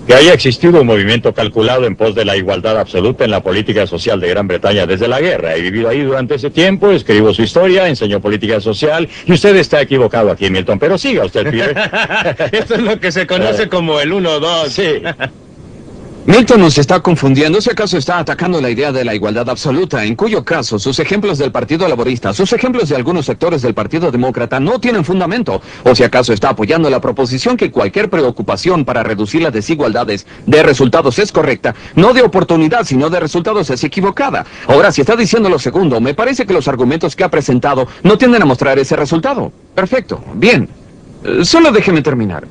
que haya existido un movimiento calculado en pos de la igualdad absoluta en la política social de Gran Bretaña desde la guerra. He vivido ahí durante ese tiempo, escribo su historia, enseño política social y usted está equivocado aquí, Milton, pero siga usted, Peter. Esto es lo que se conoce como el 1-2. Sí. Milton nos está confundiendo, si acaso está atacando la idea de la igualdad absoluta, en cuyo caso sus ejemplos del Partido Laborista, sus ejemplos de algunos sectores del Partido Demócrata no tienen fundamento, o si acaso está apoyando la proposición que cualquier preocupación para reducir las desigualdades de resultados es correcta, no de oportunidad sino de resultados es equivocada. Ahora, si está diciendo lo segundo, me parece que los argumentos que ha presentado no tienden a mostrar ese resultado. Perfecto, bien. Solo déjeme terminar.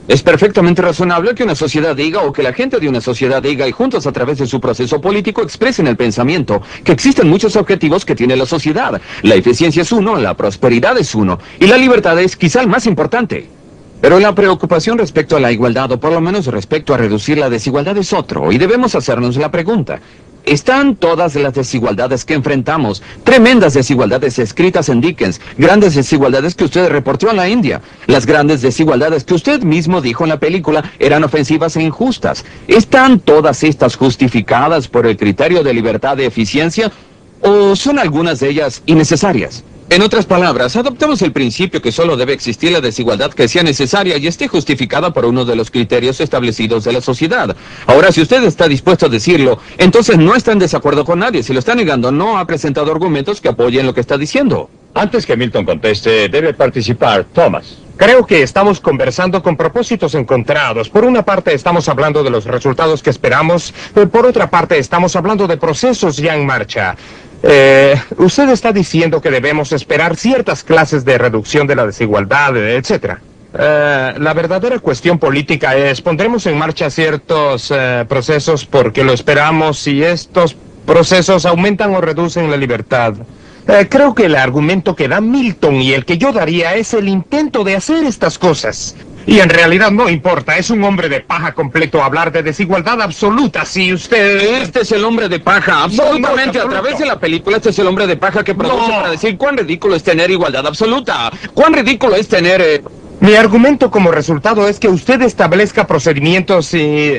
Es perfectamente razonable que una sociedad diga o que la gente de una sociedad diga y juntos a través de su proceso político expresen el pensamiento que existen muchos objetivos que tiene la sociedad. La eficiencia es uno, la prosperidad es uno y la libertad es quizá el más importante. Pero la preocupación respecto a la igualdad o por lo menos respecto a reducir la desigualdad es otro y debemos hacernos la pregunta. ¿Están todas las desigualdades que enfrentamos, tremendas desigualdades escritas en Dickens, grandes desigualdades que usted reportó en la India, las grandes desigualdades que usted mismo dijo en la película eran ofensivas e injustas? ¿Están todas estas justificadas por el criterio de libertad de eficiencia o son algunas de ellas innecesarias? En otras palabras, adoptamos el principio que solo debe existir la desigualdad que sea necesaria y esté justificada por uno de los criterios establecidos de la sociedad. Ahora, si usted está dispuesto a decirlo, entonces no está en desacuerdo con nadie. Si lo está negando, no ha presentado argumentos que apoyen lo que está diciendo. Antes que Milton conteste, debe participar Thomas. Creo que estamos conversando con propósitos encontrados. Por una parte estamos hablando de los resultados que esperamos, por otra parte estamos hablando de procesos ya en marcha. Usted está diciendo que debemos esperar ciertas clases de reducción de la desigualdad, etc. La verdadera cuestión política es, pondremos en marcha ciertos procesos porque lo esperamos si estos procesos aumentan o reducen la libertad. Creo que el argumento que da Milton y el que yo daría es el intento de hacer estas cosas. Y en realidad no importa, es un hombre de paja completo hablar de desigualdad absoluta. Si usted... Este es el hombre de paja, absolutamente. A través de la película, este es el hombre de paja que produce para decir cuán ridículo es tener igualdad absoluta. Cuán ridículo es tener... Mi argumento como resultado es que usted establezca procedimientos y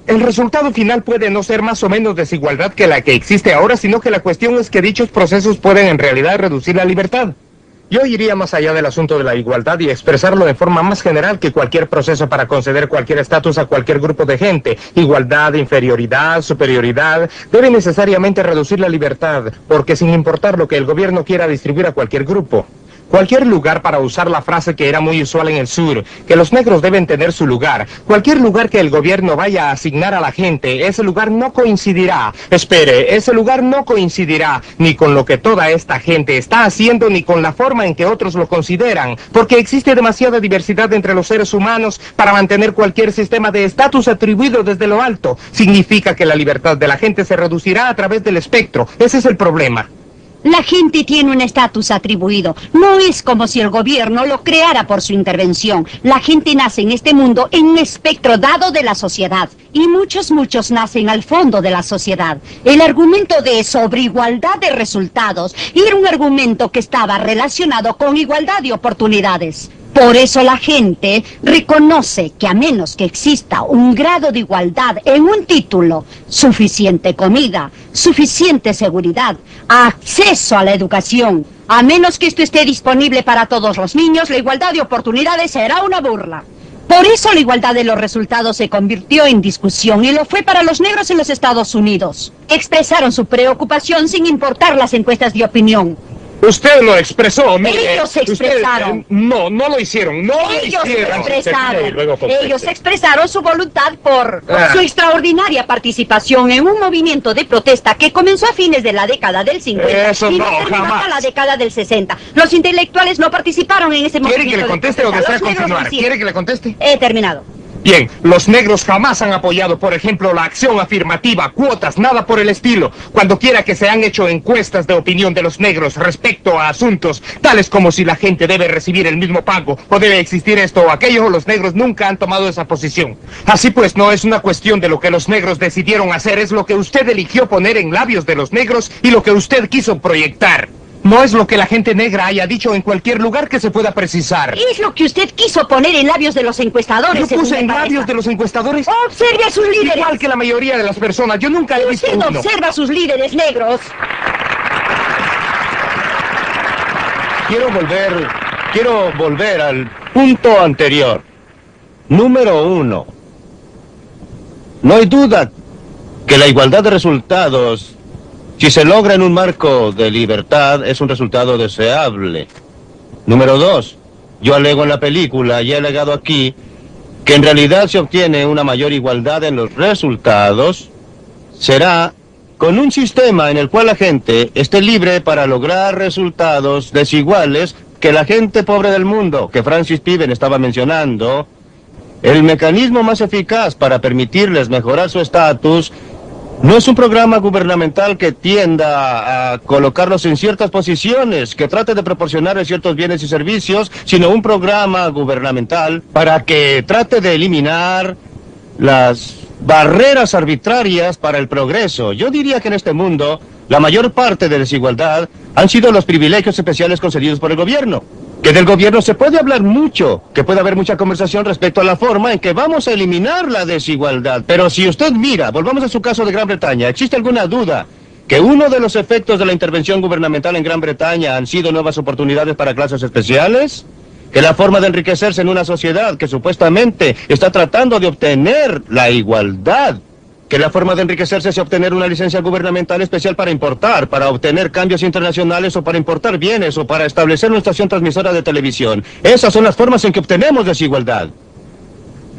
el resultado final puede no ser más o menos desigualdad que la que existe ahora, sino que la cuestión es que dichos procesos pueden en realidad reducir la libertad. Yo iría más allá del asunto de la igualdad y expresarlo de forma más general que cualquier proceso para conceder cualquier estatus a cualquier grupo de gente. Igualdad, inferioridad, superioridad, debe necesariamente reducir la libertad, porque sin importar lo que el gobierno quiera distribuir a cualquier grupo. Cualquier lugar, para usar la frase que era muy usual en el sur, que los negros deben tener su lugar. Cualquier lugar que el gobierno vaya a asignar a la gente, ese lugar no coincidirá. Espere, ese lugar no coincidirá ni con lo que toda esta gente está haciendo, ni con la forma en que otros lo consideran, porque existe demasiada diversidad entre los seres humanos para mantener cualquier sistema de estatus atribuido desde lo alto. Significa que la libertad de la gente se reducirá a través del espectro. Ese es el problema. La gente tiene un estatus atribuido. No es como si el gobierno lo creara por su intervención. La gente nace en este mundo en un espectro dado de la sociedad. Y muchos nacen al fondo de la sociedad. El argumento de sobreigualdad de resultados era un argumento que estaba relacionado con igualdad de oportunidades. Por eso la gente reconoce que a menos que exista un grado de igualdad en un título, suficiente comida, suficiente seguridad, acceso a la educación, a menos que esto esté disponible para todos los niños, la igualdad de oportunidades será una burla. Por eso la igualdad de los resultados se convirtió en discusión y lo fue para los negros en los Estados Unidos. Expresaron su preocupación sin importar las encuestas de opinión. Usted lo expresó, mire. Ellos se expresaron. Usted, no lo hicieron, Ellos expresaron su voluntad por su extraordinaria participación en un movimiento de protesta que comenzó a fines de la década del 50 y terminó hasta la década del 60. Los intelectuales no participaron en ese movimiento. ¿Quiere que le conteste o desea continuar? ¿Quiere que le conteste? He terminado. Bien, los negros jamás han apoyado, por ejemplo, la acción afirmativa, cuotas, nada por el estilo. Cuando quiera que se han hecho encuestas de opinión de los negros respecto a asuntos tales como si la gente debe recibir el mismo pago o debe existir esto o aquello, los negros nunca han tomado esa posición. Así pues, no es una cuestión de lo que los negros decidieron hacer, es lo que usted eligió poner en labios de los negros y lo que usted quiso proyectar. No es lo que la gente negra haya dicho en cualquier lugar que se pueda precisar. Es lo que usted quiso poner en labios de los encuestadores. ¿Yo puse en labios de los encuestadores? Observe a sus líderes. Igual que la mayoría de las personas. Yo nunca he visto uno. Usted observa a sus líderes negros. Quiero volver al punto anterior. Número 1. No hay duda que la igualdad de resultados, si se logra en un marco de libertad, es un resultado deseable. Número 2, yo alego en la película y he alegado aquí que en realidad se obtiene una mayor igualdad en los resultados, será con un sistema en el cual la gente esté libre para lograr resultados desiguales que que la gente pobre del mundo, que Francis Piven estaba mencionando, el mecanismo más eficaz para permitirles mejorar su estatus no es un programa gubernamental que tienda a colocarlos en ciertas posiciones, que trate de proporcionarles ciertos bienes y servicios, sino un programa gubernamental para que trate de eliminar las barreras arbitrarias para el progreso. Yo diría que en este mundo, la mayor parte de desigualdad han sido los privilegios especiales concedidos por el gobierno. Que del gobierno se puede hablar mucho, que puede haber mucha conversación respecto a la forma en que vamos a eliminar la desigualdad. Pero si usted mira, volvamos a su caso de Gran Bretaña, ¿existe alguna duda que uno de los efectos de la intervención gubernamental en Gran Bretaña han sido nuevas oportunidades para clases especiales? Que la forma de enriquecerse en una sociedad que supuestamente está tratando de obtener la igualdad, que la forma de enriquecerse es obtener una licencia gubernamental especial para importar, para obtener cambios internacionales o para importar bienes o para establecer una estación transmisora de televisión. Esas son las formas en que obtenemos desigualdad.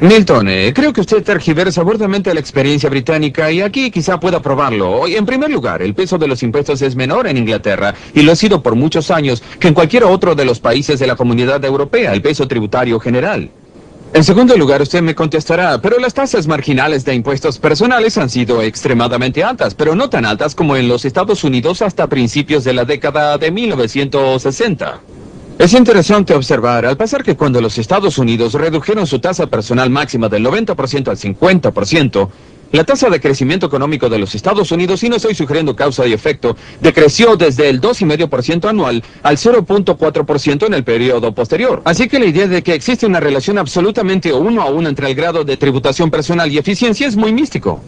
Milton, creo que usted tergiversa burdamente la experiencia británica y aquí quizá pueda probarlo. En primer lugar, el peso de los impuestos es menor en Inglaterra y lo ha sido por muchos años que en cualquier otro de los países de la Comunidad Europea, el peso tributario general. En segundo lugar, usted me contestará, pero las tasas marginales de impuestos personales han sido extremadamente altas, pero no tan altas como en los Estados Unidos hasta principios de la década de 1960. Es interesante observar, al pasar que cuando los Estados Unidos redujeron su tasa personal máxima del 90% al 50%, la tasa de crecimiento económico de los Estados Unidos, y no estoy sugiriendo causa y efecto, decreció desde el 2,5% anual al 0,4% en el periodo posterior. Así que la idea de que existe una relación absolutamente 1 a 1 entre el grado de tributación personal y eficiencia es muy místico.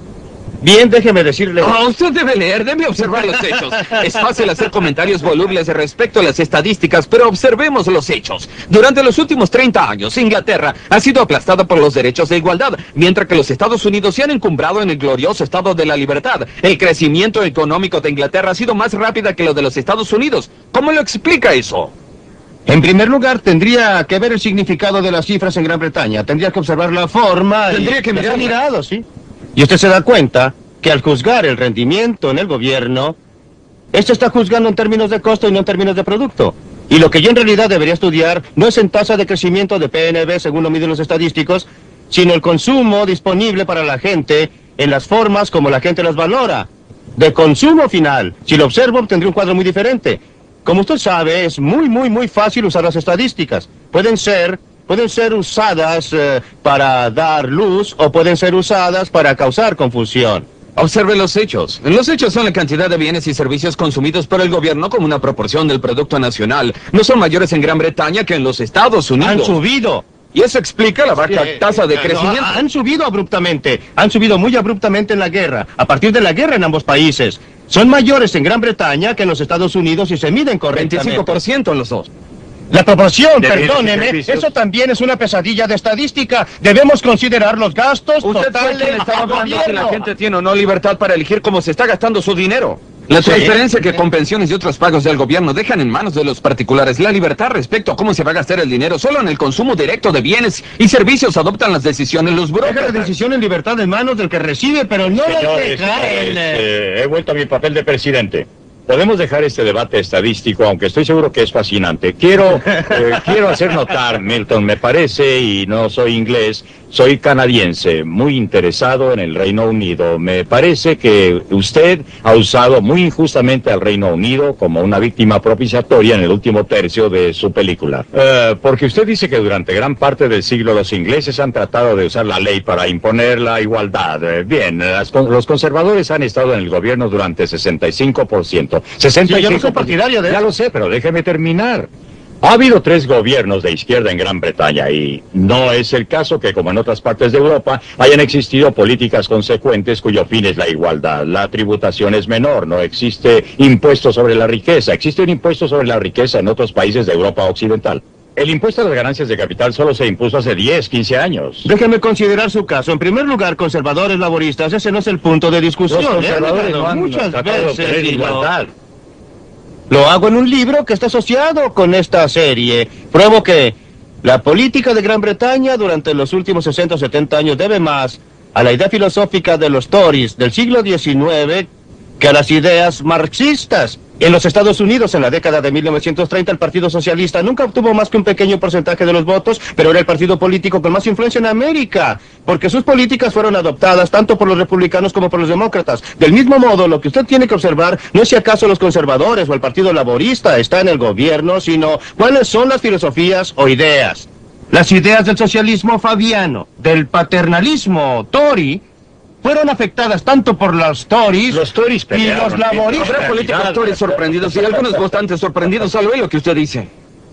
Bien, déjeme decirle... Usted debe leer, debe observar los hechos. Es fácil hacer comentarios volubles respecto a las estadísticas, pero observemos los hechos. Durante los últimos 30 años, Inglaterra ha sido aplastada por los derechos de igualdad, mientras que los Estados Unidos se han encumbrado en el glorioso estado de la libertad. El crecimiento económico de Inglaterra ha sido más rápido que lo de los Estados Unidos. ¿Cómo lo explica eso? En primer lugar, tendría que ver el significado de las cifras en Gran Bretaña. Tendría que observar la forma... Tendría que mirarla. mirado, sí. Y usted se da cuenta que al juzgar el rendimiento en el gobierno, esto está juzgando en términos de costo y no en términos de producto. Y lo que yo en realidad debería estudiar no es en tasa de crecimiento de PNB, según lo miden los estadísticos, sino el consumo disponible para la gente en las formas como la gente las valora. De consumo final, si lo observo, obtendré un cuadro muy diferente. Como usted sabe, es muy fácil usar las estadísticas. Pueden ser usadas para dar luz o pueden ser usadas para causar confusión. Observe los hechos. Los hechos son la cantidad de bienes y servicios consumidos por el gobierno como una proporción del Producto Nacional. No son mayores en Gran Bretaña que en los Estados Unidos. Han subido. Y eso explica la baja tasa de crecimiento. Han subido abruptamente. Han subido muy abruptamente en la guerra. A partir de la guerra en ambos países. Son mayores en Gran Bretaña que en los Estados Unidos y se miden correctamente. 25% en los dos. La proporción, perdóneme, eso también es una pesadilla de estadística. Debemos considerar los gastos totales está del hablando gobierno. si la gente tiene o no libertad para elegir cómo se está gastando su dinero. La transferencia que con pensiones y otros pagos del gobierno dejan en manos de los particulares la libertad respecto a cómo se va a gastar el dinero. Solo en el consumo directo de bienes y servicios adoptan las decisiones los Deja brokers. la decisión en libertad en manos del que recibe, pero no la deja en... He vuelto a mi papel de presidente. Podemos dejar este debate estadístico, aunque estoy seguro que es fascinante. Quiero hacer notar, Milton, me parece, y no soy inglés, soy canadiense, muy interesado en el Reino Unido. Me parece que usted ha usado muy injustamente al Reino Unido como una víctima propiciatoria en el último tercio de su película. Porque usted dice que durante gran parte del siglo los ingleses han tratado de usar la ley para imponer la igualdad. Bien, los conservadores han estado en el gobierno durante 65%. 65%. Yo no soy partidario de Ya eso. lo sé, pero déjeme terminar. Ha habido 3 gobiernos de izquierda en Gran Bretaña y no es el caso que, como en otras partes de Europa, hayan existido políticas consecuentes cuyo fin es la igualdad. La tributación es menor, no existe impuesto sobre la riqueza. Existe un impuesto sobre la riqueza en otros países de Europa Occidental. El impuesto a las ganancias de capital solo se impuso hace 10, 15 años. Déjeme considerar su caso. En primer lugar, conservadores laboristas, ese no es el punto de discusión. Los conservadores He no han muchas tratado de veces obtener y igualdad. Lo hago en un libro que está asociado con esta serie. Pruebo que la política de Gran Bretaña durante los últimos 60 o 70 años debe más a la idea filosófica de los Tories del siglo XIX que a las ideas marxistas. En los Estados Unidos, en la década de 1930, el Partido Socialista nunca obtuvo más que un pequeño porcentaje de los votos, pero era el partido político con más influencia en América, porque sus políticas fueron adoptadas tanto por los republicanos como por los demócratas. Del mismo modo, lo que usted tiene que observar no es si acaso los conservadores o el Partido Laborista está en el gobierno, sino cuáles son las filosofías o ideas. Las ideas del socialismo fabiano, del paternalismo Tory, fueron afectadas tanto por los Tories, y los laboristas. Habrá políticos Tories sorprendidos y algunos votantes sorprendidos al ver lo que usted dice.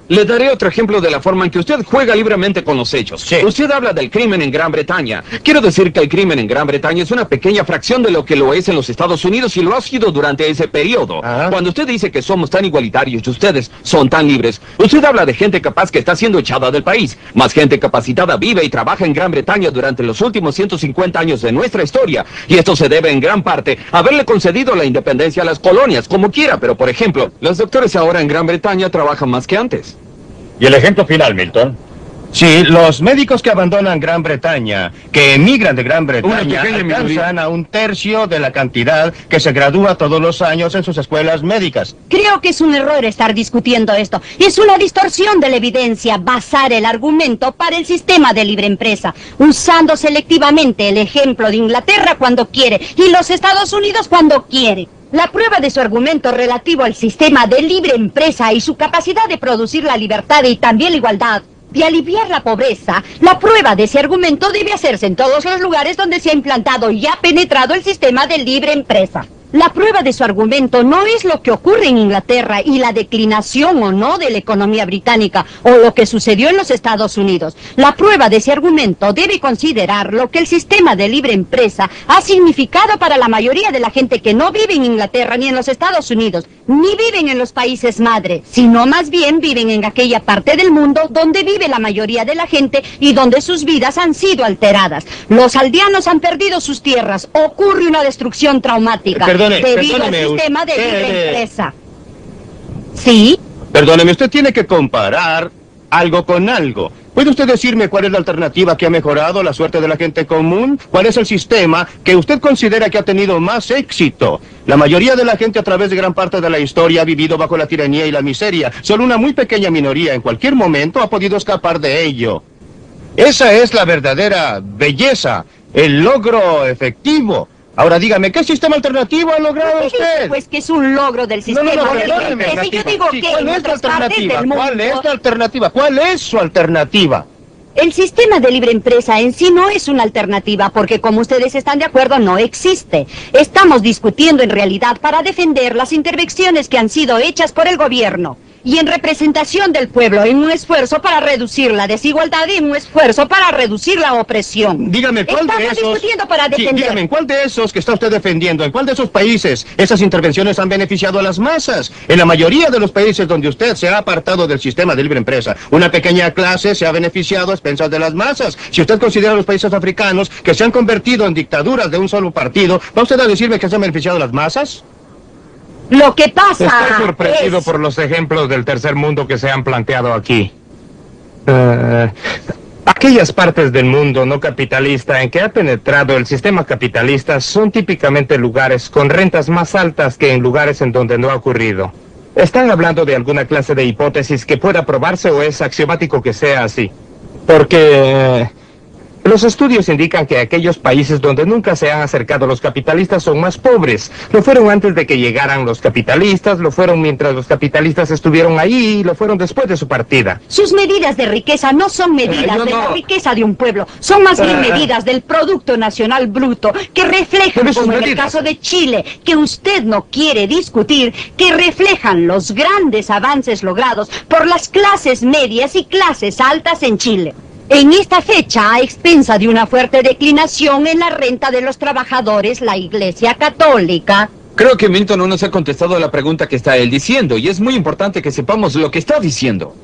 Le daré otro ejemplo de la forma en que usted juega libremente con los hechos. Sí. Usted habla del crimen en Gran Bretaña. Quiero decir que el crimen en Gran Bretaña es una pequeña fracción de lo que lo es en los Estados Unidos y lo ha sido durante ese periodo. Cuando usted dice que somos tan igualitarios y ustedes son tan libres, usted habla de gente capaz que está siendo echada del país. Más gente capacitada vive y trabaja en Gran Bretaña durante los últimos 150 años de nuestra historia. Y esto se debe en gran parte a haberle concedido la independencia a las colonias, como quiera. Pero, por ejemplo, los doctores ahora en Gran Bretaña trabajan más que antes. ¿Y el ejemplo final, Milton? Sí, los médicos que abandonan Gran Bretaña, que emigran de Gran Bretaña, alcanzan a un tercio de la cantidad que se gradúa todos los años en sus escuelas médicas. Creo que es un error estar discutiendo esto. Es una distorsión de la evidencia basar el argumento para el sistema de libre empresa, usando selectivamente el ejemplo de Inglaterra cuando quiere y los Estados Unidos cuando quiere. La prueba de su argumento relativo al sistema de libre empresa y su capacidad de producir la libertad y también la igualdad, de aliviar la pobreza, la prueba de ese argumento debe hacerse en todos los lugares donde se ha implantado y ha penetrado el sistema de libre empresa. La prueba de su argumento no es lo que ocurre en Inglaterra y la declinación o no de la economía británica o lo que sucedió en los Estados Unidos. La prueba de ese argumento debe considerar lo que el sistema de libre empresa ha significado para la mayoría de la gente que no vive en Inglaterra ni en los Estados Unidos, ni viven en los países madre, sino más bien viven en aquella parte del mundo donde vive la mayoría de la gente y donde sus vidas han sido alteradas. Los aldeanos han perdido sus tierras, ocurre una destrucción traumática. Debido al sistema de libre empresa. ¿Sí? Perdóneme, usted tiene que comparar algo con algo. ¿Puede usted decirme cuál es la alternativa que ha mejorado la suerte de la gente común? ¿Cuál es el sistema que usted considera que ha tenido más éxito? La mayoría de la gente a través de gran parte de la historia ha vivido bajo la tiranía y la miseria. Solo una muy pequeña minoría en cualquier momento ha podido escapar de ello. Esa es la verdadera belleza, el logro efectivo. Ahora dígame, ¿qué sistema alternativo ha logrado usted? Pues que es un logro del sistema. Perdóneme, yo digo que ¿cuál es la alternativa? ¿Cuál es la alternativa? ¿Cuál es su alternativa? El sistema de libre empresa en sí no es una alternativa porque, como ustedes están de acuerdo, no existe. Estamos discutiendo en realidad para defender las intervenciones que han sido hechas por el gobierno y en representación del pueblo, en un esfuerzo para reducir la desigualdad y en un esfuerzo para reducir la opresión. Dígame, ¿cuál de esos? Estamos discutiendo para defender. Sí, dígame, ¿en cuál de esos que está usted defendiendo, en cuál de esos países esas intervenciones han beneficiado a las masas? En la mayoría de los países donde usted se ha apartado del sistema de libre empresa, una pequeña clase se ha beneficiado a expensas de las masas. Si usted considera los países africanos que se han convertido en dictaduras de un solo partido, ¿va usted a decirme que se han beneficiado a las masas? Lo que pasa Estoy sorprendido por los ejemplos del tercer mundo que se han planteado aquí. Aquellas partes del mundo no capitalista en que ha penetrado el sistema capitalista son típicamente lugares con rentas más altas que en lugares en donde no ha ocurrido. ¿Están hablando de alguna clase de hipótesis que pueda probarse o es axiomático que sea así? Porque los estudios indican que aquellos países donde nunca se han acercado los capitalistas son más pobres. Lo fueron antes de que llegaran los capitalistas, lo fueron mientras los capitalistas estuvieron ahí y lo fueron después de su partida. Sus medidas de riqueza no son medidas de la riqueza de un pueblo, son más bien medidas del Producto Nacional Bruto, que reflejan, como en el caso de Chile, que usted no quiere discutir, que reflejan los grandes avances logrados por las clases medias y clases altas en Chile. En esta fecha, a expensa de una fuerte declinación en la renta de los trabajadores, la Iglesia Católica... Creo que Milton no nos ha contestado la pregunta que está él diciendo, y es muy importante que sepamos lo que está diciendo.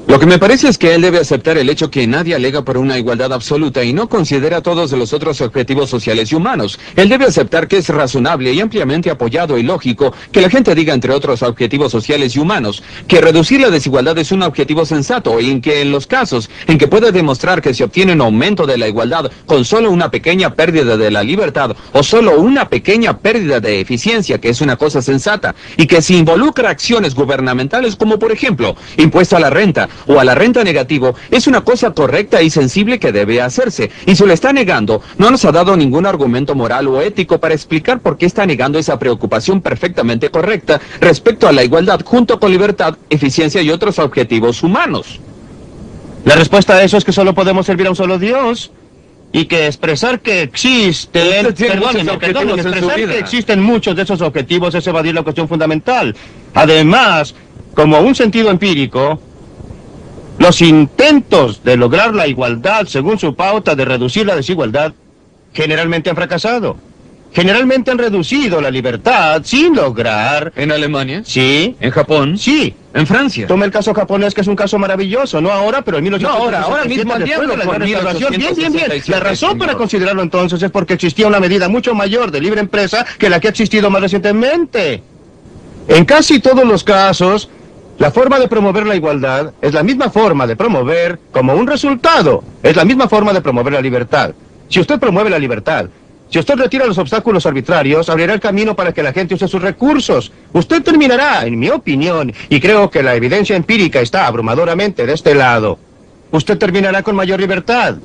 Lo que me parece es que él debe aceptar el hecho que nadie alega por una igualdad absoluta y no considera todos los otros objetivos sociales y humanos. Él debe aceptar que es razonable y ampliamente apoyado y lógico que la gente diga, entre otros objetivos sociales y humanos, que reducir la desigualdad es un objetivo sensato y en que en los casos en que puede demostrar que se obtiene un aumento de la igualdad con solo una pequeña pérdida de la libertad o solo una pequeña pérdida de eficiencia, que es una cosa sensata, y que si involucra acciones gubernamentales como por ejemplo impuesto a la renta o a la renta negativo, es una cosa correcta y sensible que debe hacerse. Y si lo está negando, no nos ha dado ningún argumento moral o ético para explicar por qué está negando esa preocupación perfectamente correcta respecto a la igualdad junto con libertad, eficiencia y otros objetivos humanos. La respuesta a eso es que solo podemos servir a un solo Dios. Y que expresar que existen, expresar que existen muchos de esos objetivos es evadir la cuestión fundamental. Además, como un sentido empírico, los intentos de lograr la igualdad según su pauta de reducir la desigualdad generalmente han fracasado. Generalmente han reducido la libertad sin lograr... ¿En Alemania? Sí. ¿En Japón? Sí. ¿En Francia? Toma el caso japonés, que es un caso maravilloso, no ahora, pero en 1967, ahora mismo, después de la Gran Restauración. Bien. La razón señor. para considerarlo entonces es porque existía una medida mucho mayor de libre empresa que la que ha existido más recientemente. En casi todos los casos, la forma de promover la igualdad es la misma forma de promover como un resultado. Es la misma forma de promover la libertad. Si usted promueve la libertad, si usted retira los obstáculos arbitrarios, abrirá el camino para que la gente use sus recursos. Usted terminará, en mi opinión, y creo que la evidencia empírica está abrumadoramente de este lado, usted terminará con mayor libertad,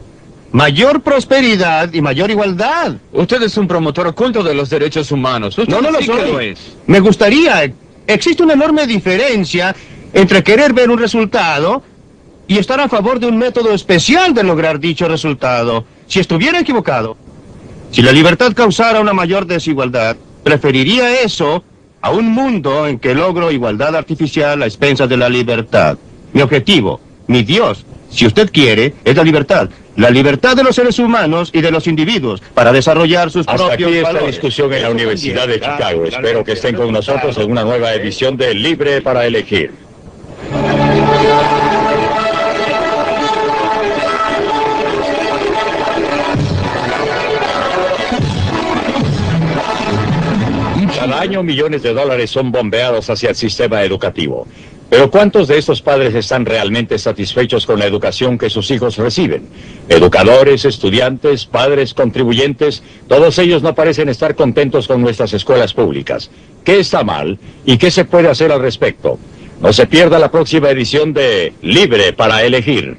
mayor prosperidad y mayor igualdad. Usted es un promotor oculto de los derechos humanos. Usted No lo sí que soy. lo es. Me gustaría. Existe una enorme diferencia entre querer ver un resultado y estar a favor de un método especial de lograr dicho resultado. Si estuviera equivocado, si la libertad causara una mayor desigualdad, preferiría eso a un mundo en que logro igualdad artificial a expensas de la libertad. Mi objetivo, mi Dios, si usted quiere, es la libertad. La libertad de los seres humanos y de los individuos para desarrollar sus Hasta propios aquí esta valores. discusión en la Eso Universidad de también Chicago. está Espero que estén con nosotros en una nueva edición de Libre para Elegir. Cada año millones de dólares son bombeados hacia el sistema educativo. Pero ¿cuántos de estos padres están realmente satisfechos con la educación que sus hijos reciben? Educadores, estudiantes, padres, contribuyentes, todos ellos no parecen estar contentos con nuestras escuelas públicas. ¿Qué está mal y qué se puede hacer al respecto? No se pierda la próxima edición de Libre para Elegir.